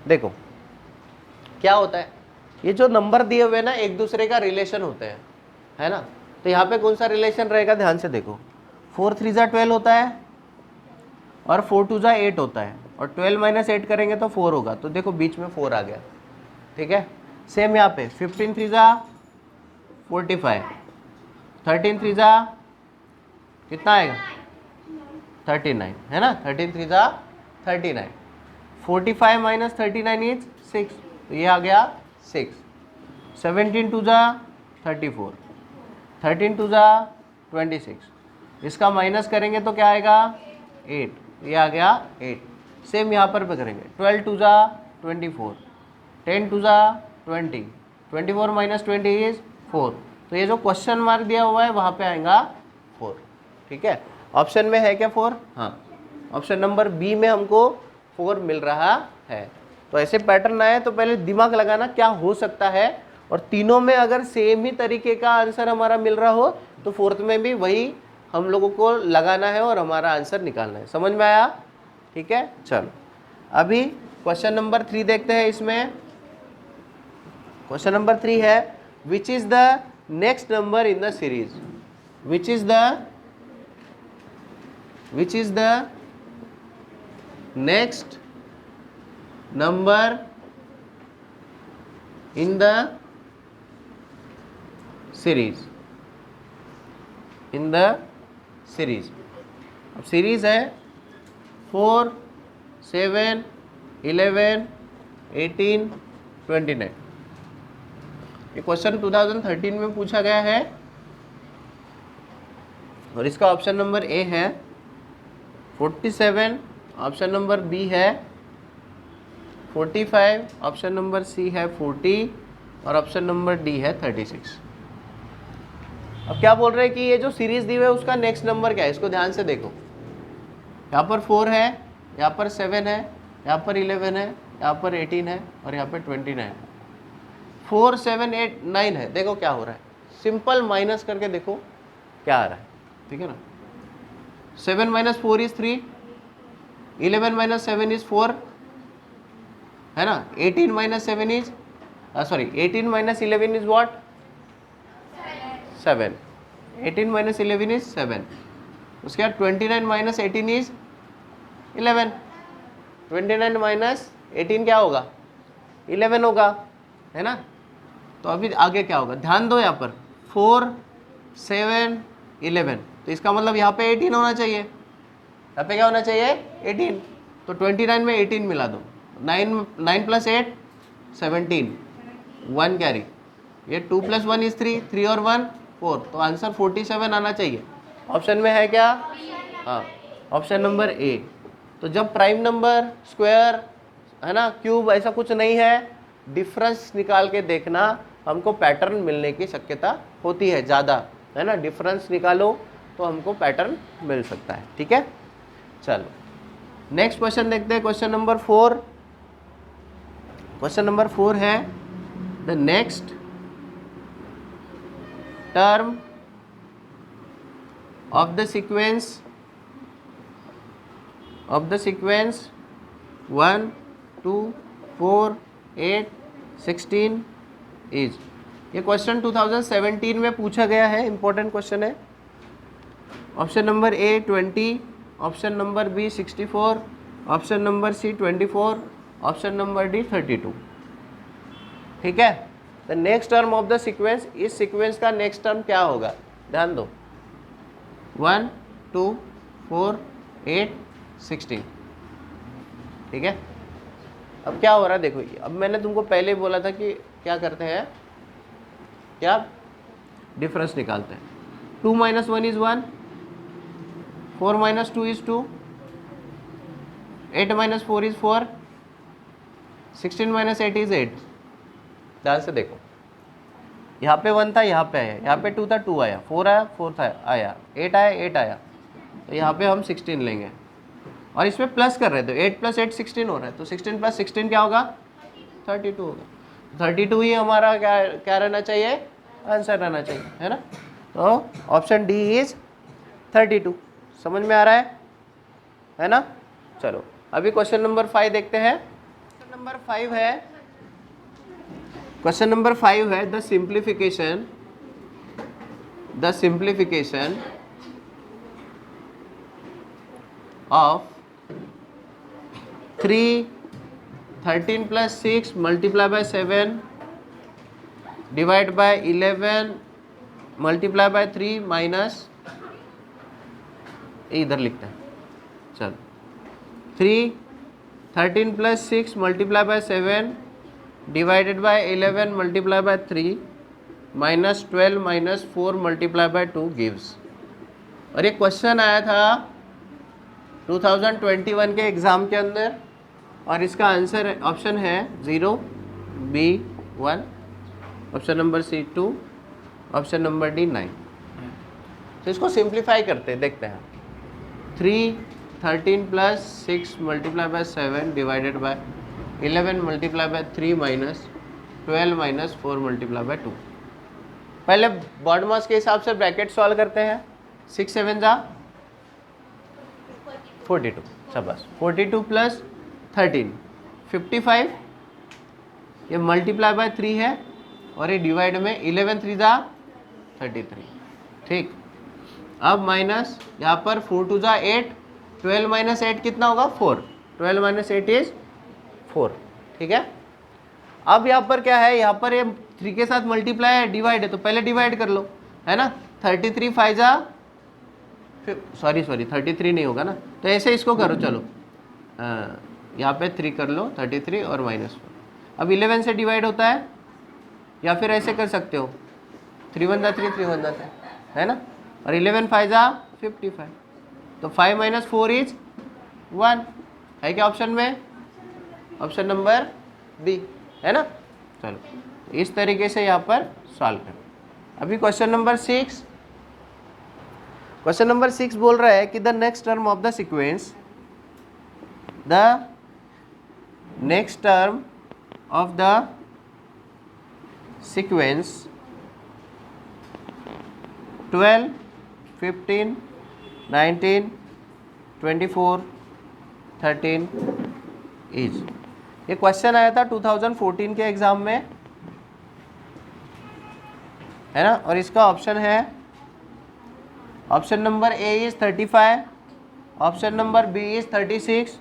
देखो क्या होता है, ये जो नंबर दिए हुए ना एक दूसरे का रिलेशन होते हैं, है ना। तो यहाँ पे कौन सा रिलेशन रहेगा, ध्यान से देखो। 4 3 12 होता है और 4 2 8 होता है, और 12 - 8 करेंगे तो 4 होगा। तो देखो बीच में 4 आ गया, ठीक है। सेम यहाँ पे 15 3 45, 13 3 कितना आएगा 39, है ना। 13 3 39, 45 - 39 इज 6, तो ये आ गया 6। 17 2 34, 13 2 26, इसका माइनस करेंगे तो क्या आएगा 8, ये आ गया 8। सेम यहाँ पर भी करेंगे। 12 2 24, 10 2 20, 24 - 20 इज 4। तो ये जो क्वेश्चन मार्क दिया हुआ है वहाँ पे आएगा 4, ठीक है। ऑप्शन में है क्या 4? हाँ, ऑप्शन नंबर बी में हमको 4 मिल रहा है। तो ऐसे पैटर्न आए तो पहले दिमाग लगाना क्या हो सकता है, और तीनों में अगर सेम ही तरीके का आंसर हमारा मिल रहा हो तो फोर्थ में भी वही हम लोगों को लगाना है और हमारा आंसर निकालना है। समझ में आया? ठीक है, चलो अभी क्वेश्चन नंबर 3 देखते हैं। इसमें क्वेश्चन नंबर 3 है, which is the next number in the series, which is the next number in the series, in the series. अब सीरीज है 4 7 11 18 29। ये क्वेश्चन 2013 में पूछा गया है और इसका ऑप्शन नंबर ए है 47, ऑप्शन नंबर बी है 45, ऑप्शन नंबर सी है 40 और ऑप्शन नंबर डी है 36। अब क्या बोल रहे हैं कि ये जो सीरीज दी हुई है उसका नेक्स्ट नंबर क्या है, इसको ध्यान से देखो। यहाँ पर 4 है, यहाँ पर 7 है, यहाँ पर 11 है, यहाँ पर 18 है और यहाँ पर 29 है। 4 7 8 9 है। देखो क्या हो रहा है, सिंपल माइनस करके देखो क्या आ रहा है, ठीक है ना। 7 - 4 इज 3, 11 - 7 इज 4, है ना। 18 - 7 इज 18 - 11 इज व्हाट, 7। 18 - 11 इज 7। उसके बाद 29 - 18 इज 11। 29 - 18 क्या होगा, 11 होगा, है ना। तो अभी आगे क्या होगा, ध्यान दो यहाँ पर 4 7 11, तो इसका मतलब यहाँ पे 18 होना चाहिए। यहाँ पे क्या होना चाहिए, 18। तो 29 में 18 मिला दो, 9 + 8 17, 1 कैरी, ये 2 + 1 इज 3, 3 और 1 4, तो आंसर 47 आना चाहिए। ऑप्शन में है क्या, हाँ ऑप्शन नंबर ए। तो जब प्राइम नंबर, स्क्वायर, है ना, क्यूब, ऐसा कुछ नहीं है, डिफरेंस निकाल के देखना, हमको पैटर्न मिलने की शक्यता होती है ज़्यादा, है ना। डिफरेंस निकालो तो हमको पैटर्न मिल सकता है, ठीक है। चलो नेक्स्ट क्वेश्चन देखते हैं, क्वेश्चन नंबर 4। क्वेश्चन नंबर 4 है the next term of the sequence 1 2 4 8 16 is, ये क्वेश्चन 2017 में पूछा गया है, इंपॉर्टेंट क्वेश्चन है। Option number A 20, option number B 64, option number C 24, option number D 32, ठीक है। The next term of the sequence, इस सीक्वेंस का नेक्स्ट टर्म क्या होगा, ध्यान दो। 1 2 4 8 16, ठीक है। अब क्या हो रहा है देखो, अब मैंने तुमको पहले ही बोला था कि क्या करते हैं, क्या डिफरेंस निकालते हैं। 2 - 1 इज 1, 4 - 2 इज 2, 8 - 4 इज 4, 16 - 8 इज 8। ध्यान से देखो, यहाँ पे 1 था, यहाँ पे आया, यहाँ पे 2 था, 2 आया, 4 आया, 4 था आया, 8 आया, 8 आया, तो यहाँ पे हम 16 लेंगे और इसमें प्लस कर रहे थे, 8 + 8 16 हो रहा है, तो 16 + 16 क्या होगा, 32 होगा। 32 ही हमारा क्या रहना चाहिए, आंसर रहना चाहिए, है ना। तो ऑप्शन डी इज 32। समझ में आ रहा है ना। चलो अभी क्वेश्चन नंबर 5 देखते हैं। क्वेश्चन नंबर 5 है, क्वेश्चन नंबर 5 है the simplification of 3 13 + 6 × 7 divide by 11 × 3 minus, इधर लिखते हैं, चलो 3 13 + 6 × 7 डिवाइडेड बाय 11 × 3 माइनस 12 - 4 × 2 गिव्स। और ये क्वेश्चन आया था 2021 के एग्ज़ाम के अंदर, और इसका आंसर ऑप्शन है 0 B 1, option number C 2, option number D 9। तो इसको सिंप्लीफाई करते हैं, देखते हैं। 3 13 + 6 × 7 डिवाइडेड बाय 11 × 3 माइनस 12 - 4 × 2। पहले बॉड मास के हिसाब से ब्रैकेट सॉल्व करते हैं। 6 7 जा 42, शाबाश। 42 + 13 55, ये मल्टीप्लाई बाय 3 है और ये डिवाइड में 11 3 जा 33, ठीक। अब माइनस यहाँ पर 4 2 जा 8, 12 - 8 कितना होगा, 4, 12 - 8 इज 4, ठीक है। अब यहाँ पर क्या है, यहाँ पर ये 3 के साथ मल्टीप्लाई है, डिवाइड है, तो पहले डिवाइड कर लो, है ना। 33 5 जा, सॉरी 33 नहीं होगा ना, तो ऐसे इसको करो, चलो यहाँ पे 3 कर लो, 33 और -4। अब 11 से डिवाइड होता है, या फिर ऐसे कर सकते हो, 3 1 जा 3, 3 1 जा 3, है ना। और 11 5 जा 55, तो 5 - 4 इज 1, है क्या ऑप्शन में, ऑप्शन नंबर बी, है ना। चलो इस तरीके से यहाँ पर सॉल्व करें। अभी क्वेश्चन नंबर 6, क्वेश्चन नंबर 6 बोल रहा है कि the next term of the sequence, the next term of the sequence 12, 15, 19, 24, 13 is. ये क्वेश्चन आया था 2014 के एग्जाम में, है ना। और इसका ऑप्शन है, option number A is 35, option number B is 36,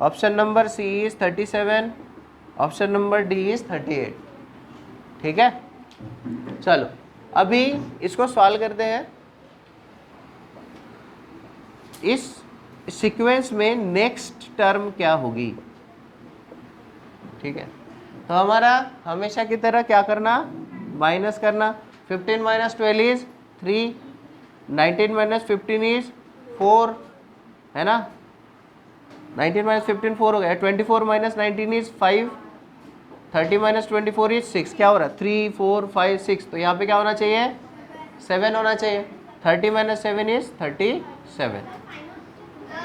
option number C is 37, option number D is 38। ठीक है, चलो अभी इसको सॉल्व करते हैं। इस सीक्वेंस में नेक्स्ट टर्म क्या होगी, ठीक है। तो हमारा हमेशा की तरह क्या करना, माइनस करना। 15 माइनस 12 इज 3, 19 माइनस 15 इज 4, है ना। 19 माइनस 15 4 हो गया। 24 माइनस 19 इज 5, 30 माइनस 24 इज 6। क्या हो रहा है, 3 4 5 6। तो यहाँ पे क्या होना चाहिए, 7 होना चाहिए। 30 minus 7 is 37,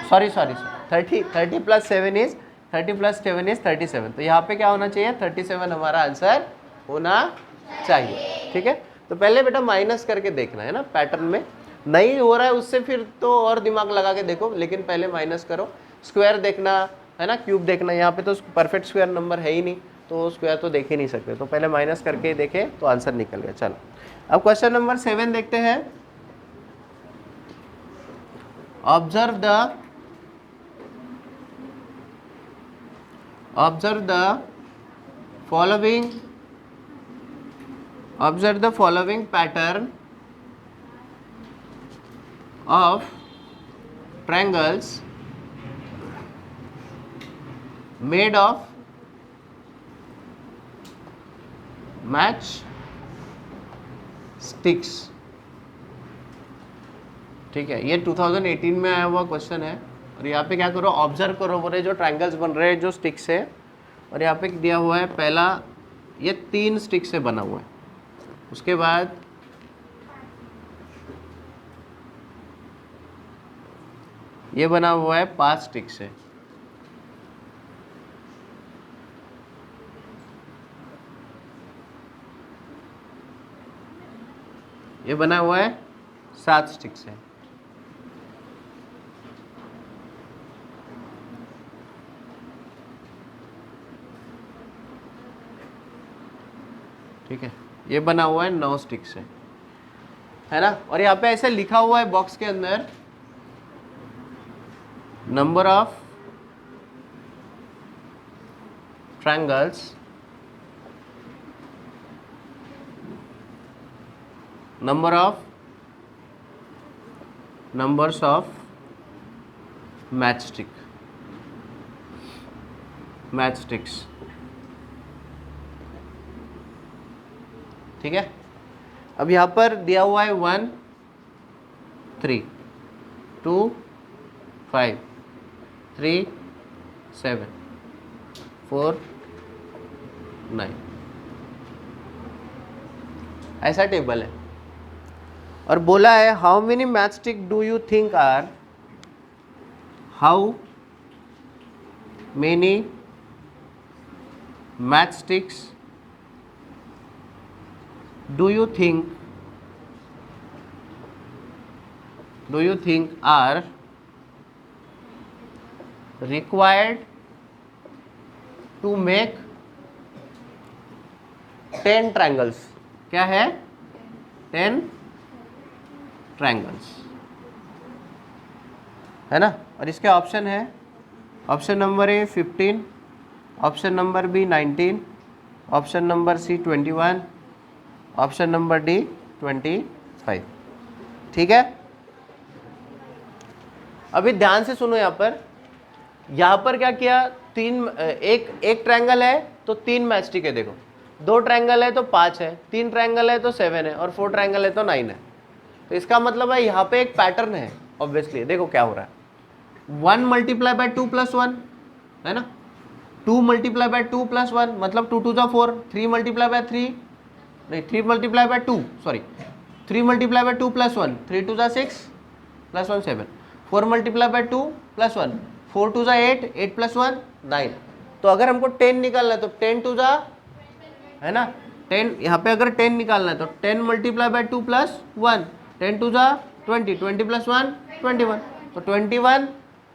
sorry 30 plus 7 is 30 plus 7 is 37। तो यहाँ पे क्या होना चाहिए, 37 हमारा आंसर होना चाहिए। ठीक है, तो पहले बेटा माइनस करके देखना है ना, पैटर्न में नहीं हो रहा है उससे फिर तो और दिमाग लगा के देखो, लेकिन पहले माइनस करो। स्क्वायर देखना है ना, क्यूब देखना। यहाँ पे तो परफेक्ट स्क्वायर नंबर है ही नहीं, तो स्क्वायर तो देख ही नहीं सकते, तो पहले माइनस करके देखे तो आंसर निकल गया। चलो अब क्वेश्चन नंबर 7 देखते हैं। Observe the following pattern of triangles made of match sticks। ठीक है, ये 2018 में आया हुआ क्वेश्चन है। और यहाँ पे क्या करो, ऑब्जर्व करो, बोले जो ट्रायंगल्स बन रहे हैं जो स्टिक से। और यहाँ पे दिया हुआ है पहला, ये 3 स्टिक से बना हुआ है। उसके बाद ये बना हुआ है 5 स्टिक से। ये बना हुआ है 7 स्टिक से। ठीक है, ये बना हुआ है 9 स्टिक से, है ना। और यहाँ पे ऐसे लिखा हुआ है बॉक्स के अंदर, number of triangles numbers of matchsticks। ठीक है, अब यहाँ पर दिया हुआ है 1 3 2 5 3 7 4 9, ऐसा टेबल है। और बोला है how many matchstick do you think are, how many matchsticks do you think are required to make 10 triangles। क्या है, 10 triangles, है ना। और इसके ऑप्शन है, option number A 15, option number B 19, option number C 21, option number D 25। ठीक है, अभी ध्यान से सुनो। यहाँ पर क्या किया, एक ट्रायंगल है तो 3 मैचस्टिक है। देखो 2 ट्रायंगल है तो 5 है, 3 ट्रायंगल है तो 7 है, और 4 ट्रायंगल है तो 9 है। तो इसका मतलब है यहाँ पे एक पैटर्न है ऑब्वियसली। देखो क्या हो रहा है, 1 × 2 + 1 है ना, 2 मल्टीप्लाई बाय 2 प्लस 1 मतलब 2 2 जा 4, 3 मल्टीप्लाई बाय 3 नहीं 3 multiply by 2 sorry 3 multiply by 2 plus 1, 3 2 जा 6 प्लस 1 7, 4 मल्टीप्लाई बाय 2 प्लस 1, 4 2 जा 8, 8 प्लस 1 9। तो अगर हमको 10 निकालना है तो 10 2 जा है ना 10, यहाँ पे अगर 10 निकालना है तो 10 मल्टीप्लाई बाय 2 प्लस 1, 10 2 जा 20, 20 प्लस 1 21, तो 21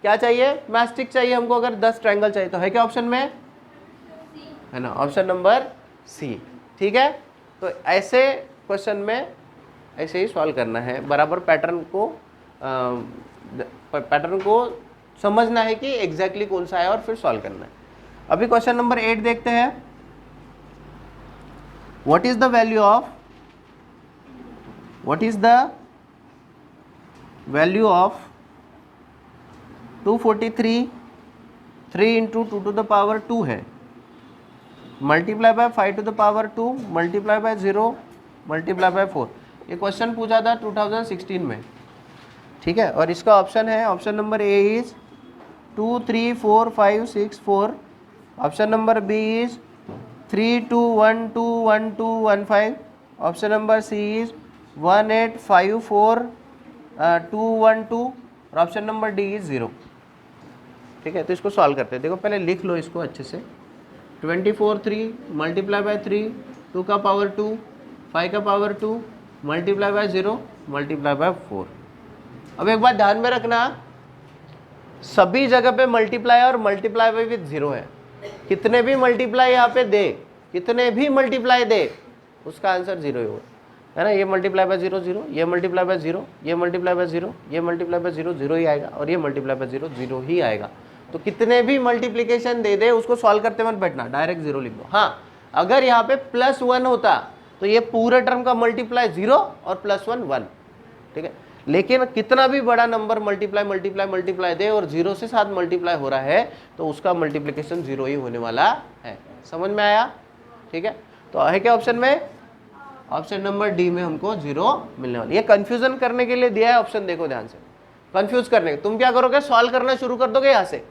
क्या चाहिए मैस्टिक चाहिए हमको, अगर 10 ट्रायंगल चाहिए तो है क्या ऑप्शन में है ना ऑप्शन नंबर सी। ठीक है, तो ऐसे क्वेश्चन में ऐसे ही सॉल्व करना है, बराबर पैटर्न को समझना है कि एग्जैक्टली कौन सा है और फिर सॉल्व करना है। अभी क्वेश्चन नंबर 8 देखते हैं। What is the value of 243 3 into 2 to the power 2 है, multiply by 5 to the power 2 multiply by 0 multiply by 4। ये क्वेश्चन पूछा था 2016 में। ठीक है, और इसका ऑप्शन है, option number A is 2 3 4 5 6 4, option number B is 3 2 1 2 1 2 1 5, option number C is 1 8 5 4 2 1 2 और ऑप्शन नंबर डी इज 0। ठीक है, तो इसको सॉल्व करते हैं। देखो पहले लिख लो इसको अच्छे से। 24 3 मल्टीप्लाई बाय 3 2 का पावर 2 5 का power 2 multiply by 0 multiply by 4। अब एक बात ध्यान में रखना, सभी जगह पे मल्टीप्लाई और मल्टीप्लाई बाय विद 0 है। कितने भी मल्टीप्लाई यहाँ पे दे, कितने भी मल्टीप्लाई दे, उसका आंसर 0 ही होगा, है ना। ये मल्टीप्लाई बाय 0 0, ये मल्टीप्लाई बाय 0, ये मल्टीप्लाई बाय 0, ये मल्टीप्लाई बाय 0 0 ही आएगा, और ये मल्टीप्लाई बाय 0 0 ही आएगा। तो कितने भी मल्टीप्लिकेशन दे दे उसको सॉल्व करते मत बैठना, डायरेक्ट 0 लिख दो। हाँ, अगर यहाँ पे प्लस 1 होता तो ये पूरे टर्म का मल्टीप्लाई 0 और प्लस 1 1। ठीक है, लेकिन कितना भी बड़ा नंबर मल्टीप्लाई दे और 0 से साथ मल्टीप्लाई हो रहा है तो उसका मल्टीप्लिकेशन 0 ही होने वाला है। समझ में आया? ठीक है, तो है क्या ऑप्शन में? ऑप्शन नंबर डी में हमको 0 मिलने वाला। ये कंफ्यूजन करने के लिए दिया है ऑप्शन, देखो ध्यान से, कंफ्यूज करने। तुम क्या करोगे, सॉल्व करना शुरू कर दोगे। यहाँ से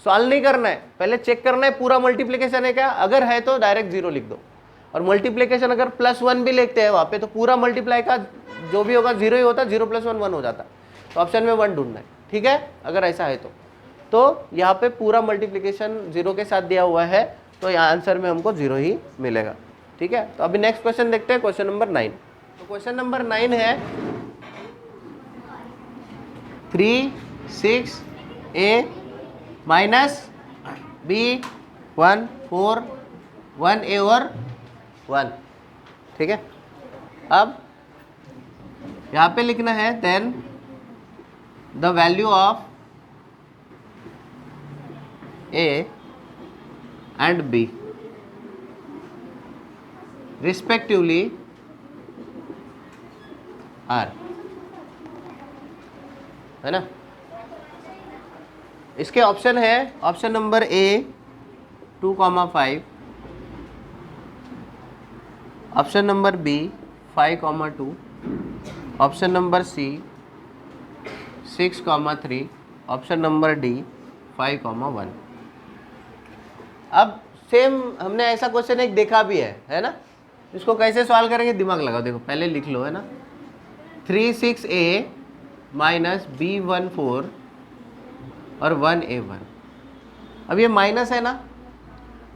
सॉल्व नहीं करना है, पहले चेक करना है पूरा मल्टीप्लिकेशन है क्या, अगर है तो डायरेक्ट 0 लिख दो। और मल्टीप्लिकेशन अगर प्लस 1 भी लिखते हैं वहाँ पे तो पूरा मल्टीप्लाई का जो भी होगा 0 ही होता, 0 प्लस 1 1 हो जाता। तो ऑप्शन में 1 ढूंढना है। ठीक है, अगर ऐसा है तो यहाँ पे पूरा मल्टीप्लिकेशन 0 के साथ दिया हुआ है, तो यहाँ आंसर में हमको 0 ही मिलेगा। ठीक है, तो अभी नेक्स्ट क्वेश्चन देखते हैं, क्वेश्चन नंबर 9। तो क्वेश्चन नंबर 9 है 3 6 a माइनस b 1 4 1 a और 1। ठीक है, अब यहाँ पे लिखना है then the value of a and b respectively are, है ना। इसके ऑप्शन है, option number A 2,5, option number B 5,2, option number C 6,3, option number D 5,1। अब सेम हमने ऐसा क्वेश्चन एक देखा भी है ना। इसको कैसे सॉल्व करेंगे, दिमाग लगाओ। देखो पहले लिख लो, है ना, 3 6 a माइनस b 1 4 और 1 a 1। अब ये माइनस है ना,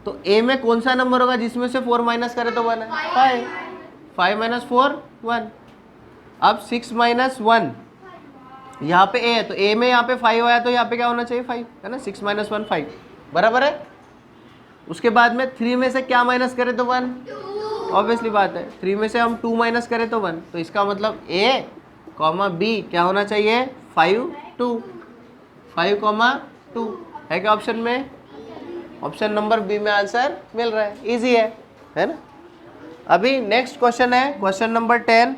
तो a में कौन सा नंबर होगा जिसमें से 4 माइनस करे तो 1 है, 5। 5 माइनस 4 1। अब 6 माइनस 1, यहाँ पे a है तो a में यहाँ पे 5 आया तो यहाँ पे क्या होना चाहिए 5, है ना। 6 माइनस 1 5 बराबर है। उसके बाद में 3 में से क्या माइनस करे तो 1, ऑब्वियसली बात है। 3 में से हम 2 माइनस करें तो 1, तो इसका मतलब a कॉमा b क्या होना चाहिए 5 2 5,2 है क्या ऑप्शन में? ऑप्शन नंबर बी में आंसर मिल रहा है, इजी है ना। अभी नेक्स्ट क्वेश्चन है क्वेश्चन नंबर 10।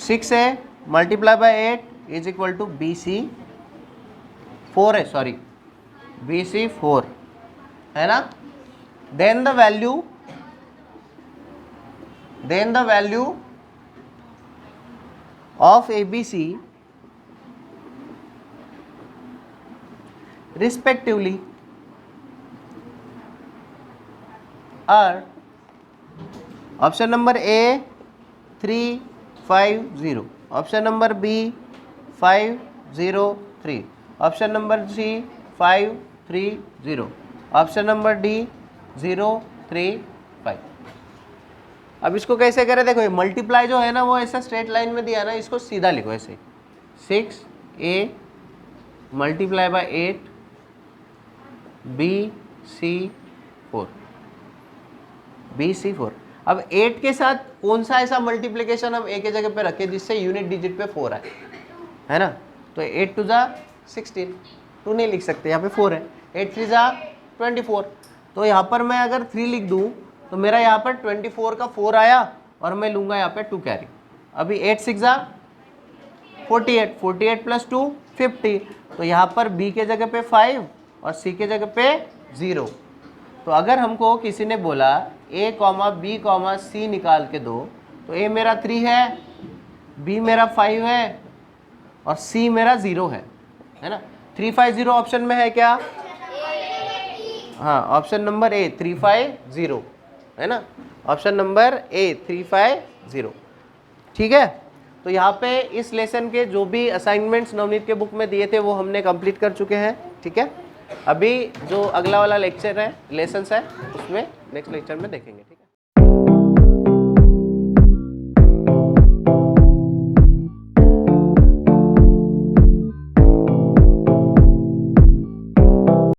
6 है multiply by 8 is equal to B C 4 है, सॉरी बी सी 4 है ना। Then the value of A B C respectively are option number A 350, option number B 503, option number C 530, option number D 035। अब इसको कैसे करें, देखो ये मल्टीप्लाई जो है ना वो ऐसा स्ट्रेट लाइन में दिया ना, इसको सीधा लिखो ऐसे 6a multiply by 8 BC4 BC4। अब 8 के साथ कौन सा ऐसा मल्टीप्लिकेशन हम a के जगह पे रखें जिससे यूनिट डिजिट पे 4 आए, है ना। तो 8 टू जा 16, 2 नहीं लिख सकते, यहाँ पे 4 है, 8 3 जा 24। तो यहाँ पर मैं अगर 3 लिख दूँ तो मेरा यहाँ पर 24 का 4 आया और मैं लूँगा यहाँ पे 2 कैरी। अभी 8 6 जा 48, 48 प्लस 2 50। तो यहाँ पर b के जगह पे 5 और c के जगह पे 0। तो अगर हमको किसी ने बोला a, b, c निकाल के दो, तो a मेरा 3 है, b मेरा 5 है और c मेरा 0 है ना। 350 ऑप्शन में है क्या? हाँ, ऑप्शन नंबर ए 350 है ना, ऑप्शन नंबर ए 350। ठीक है, तो यहाँ पे इस लेसन के जो भी असाइनमेंट्स नवनीत के बुक में दिए थे वो हमने कंप्लीट कर चुके हैं। ठीक है, अभी जो अगला वाला लेक्चर है, लेसन्स है, उसमें नेक्स्ट लेक्चर में देखेंगे। ठीक है।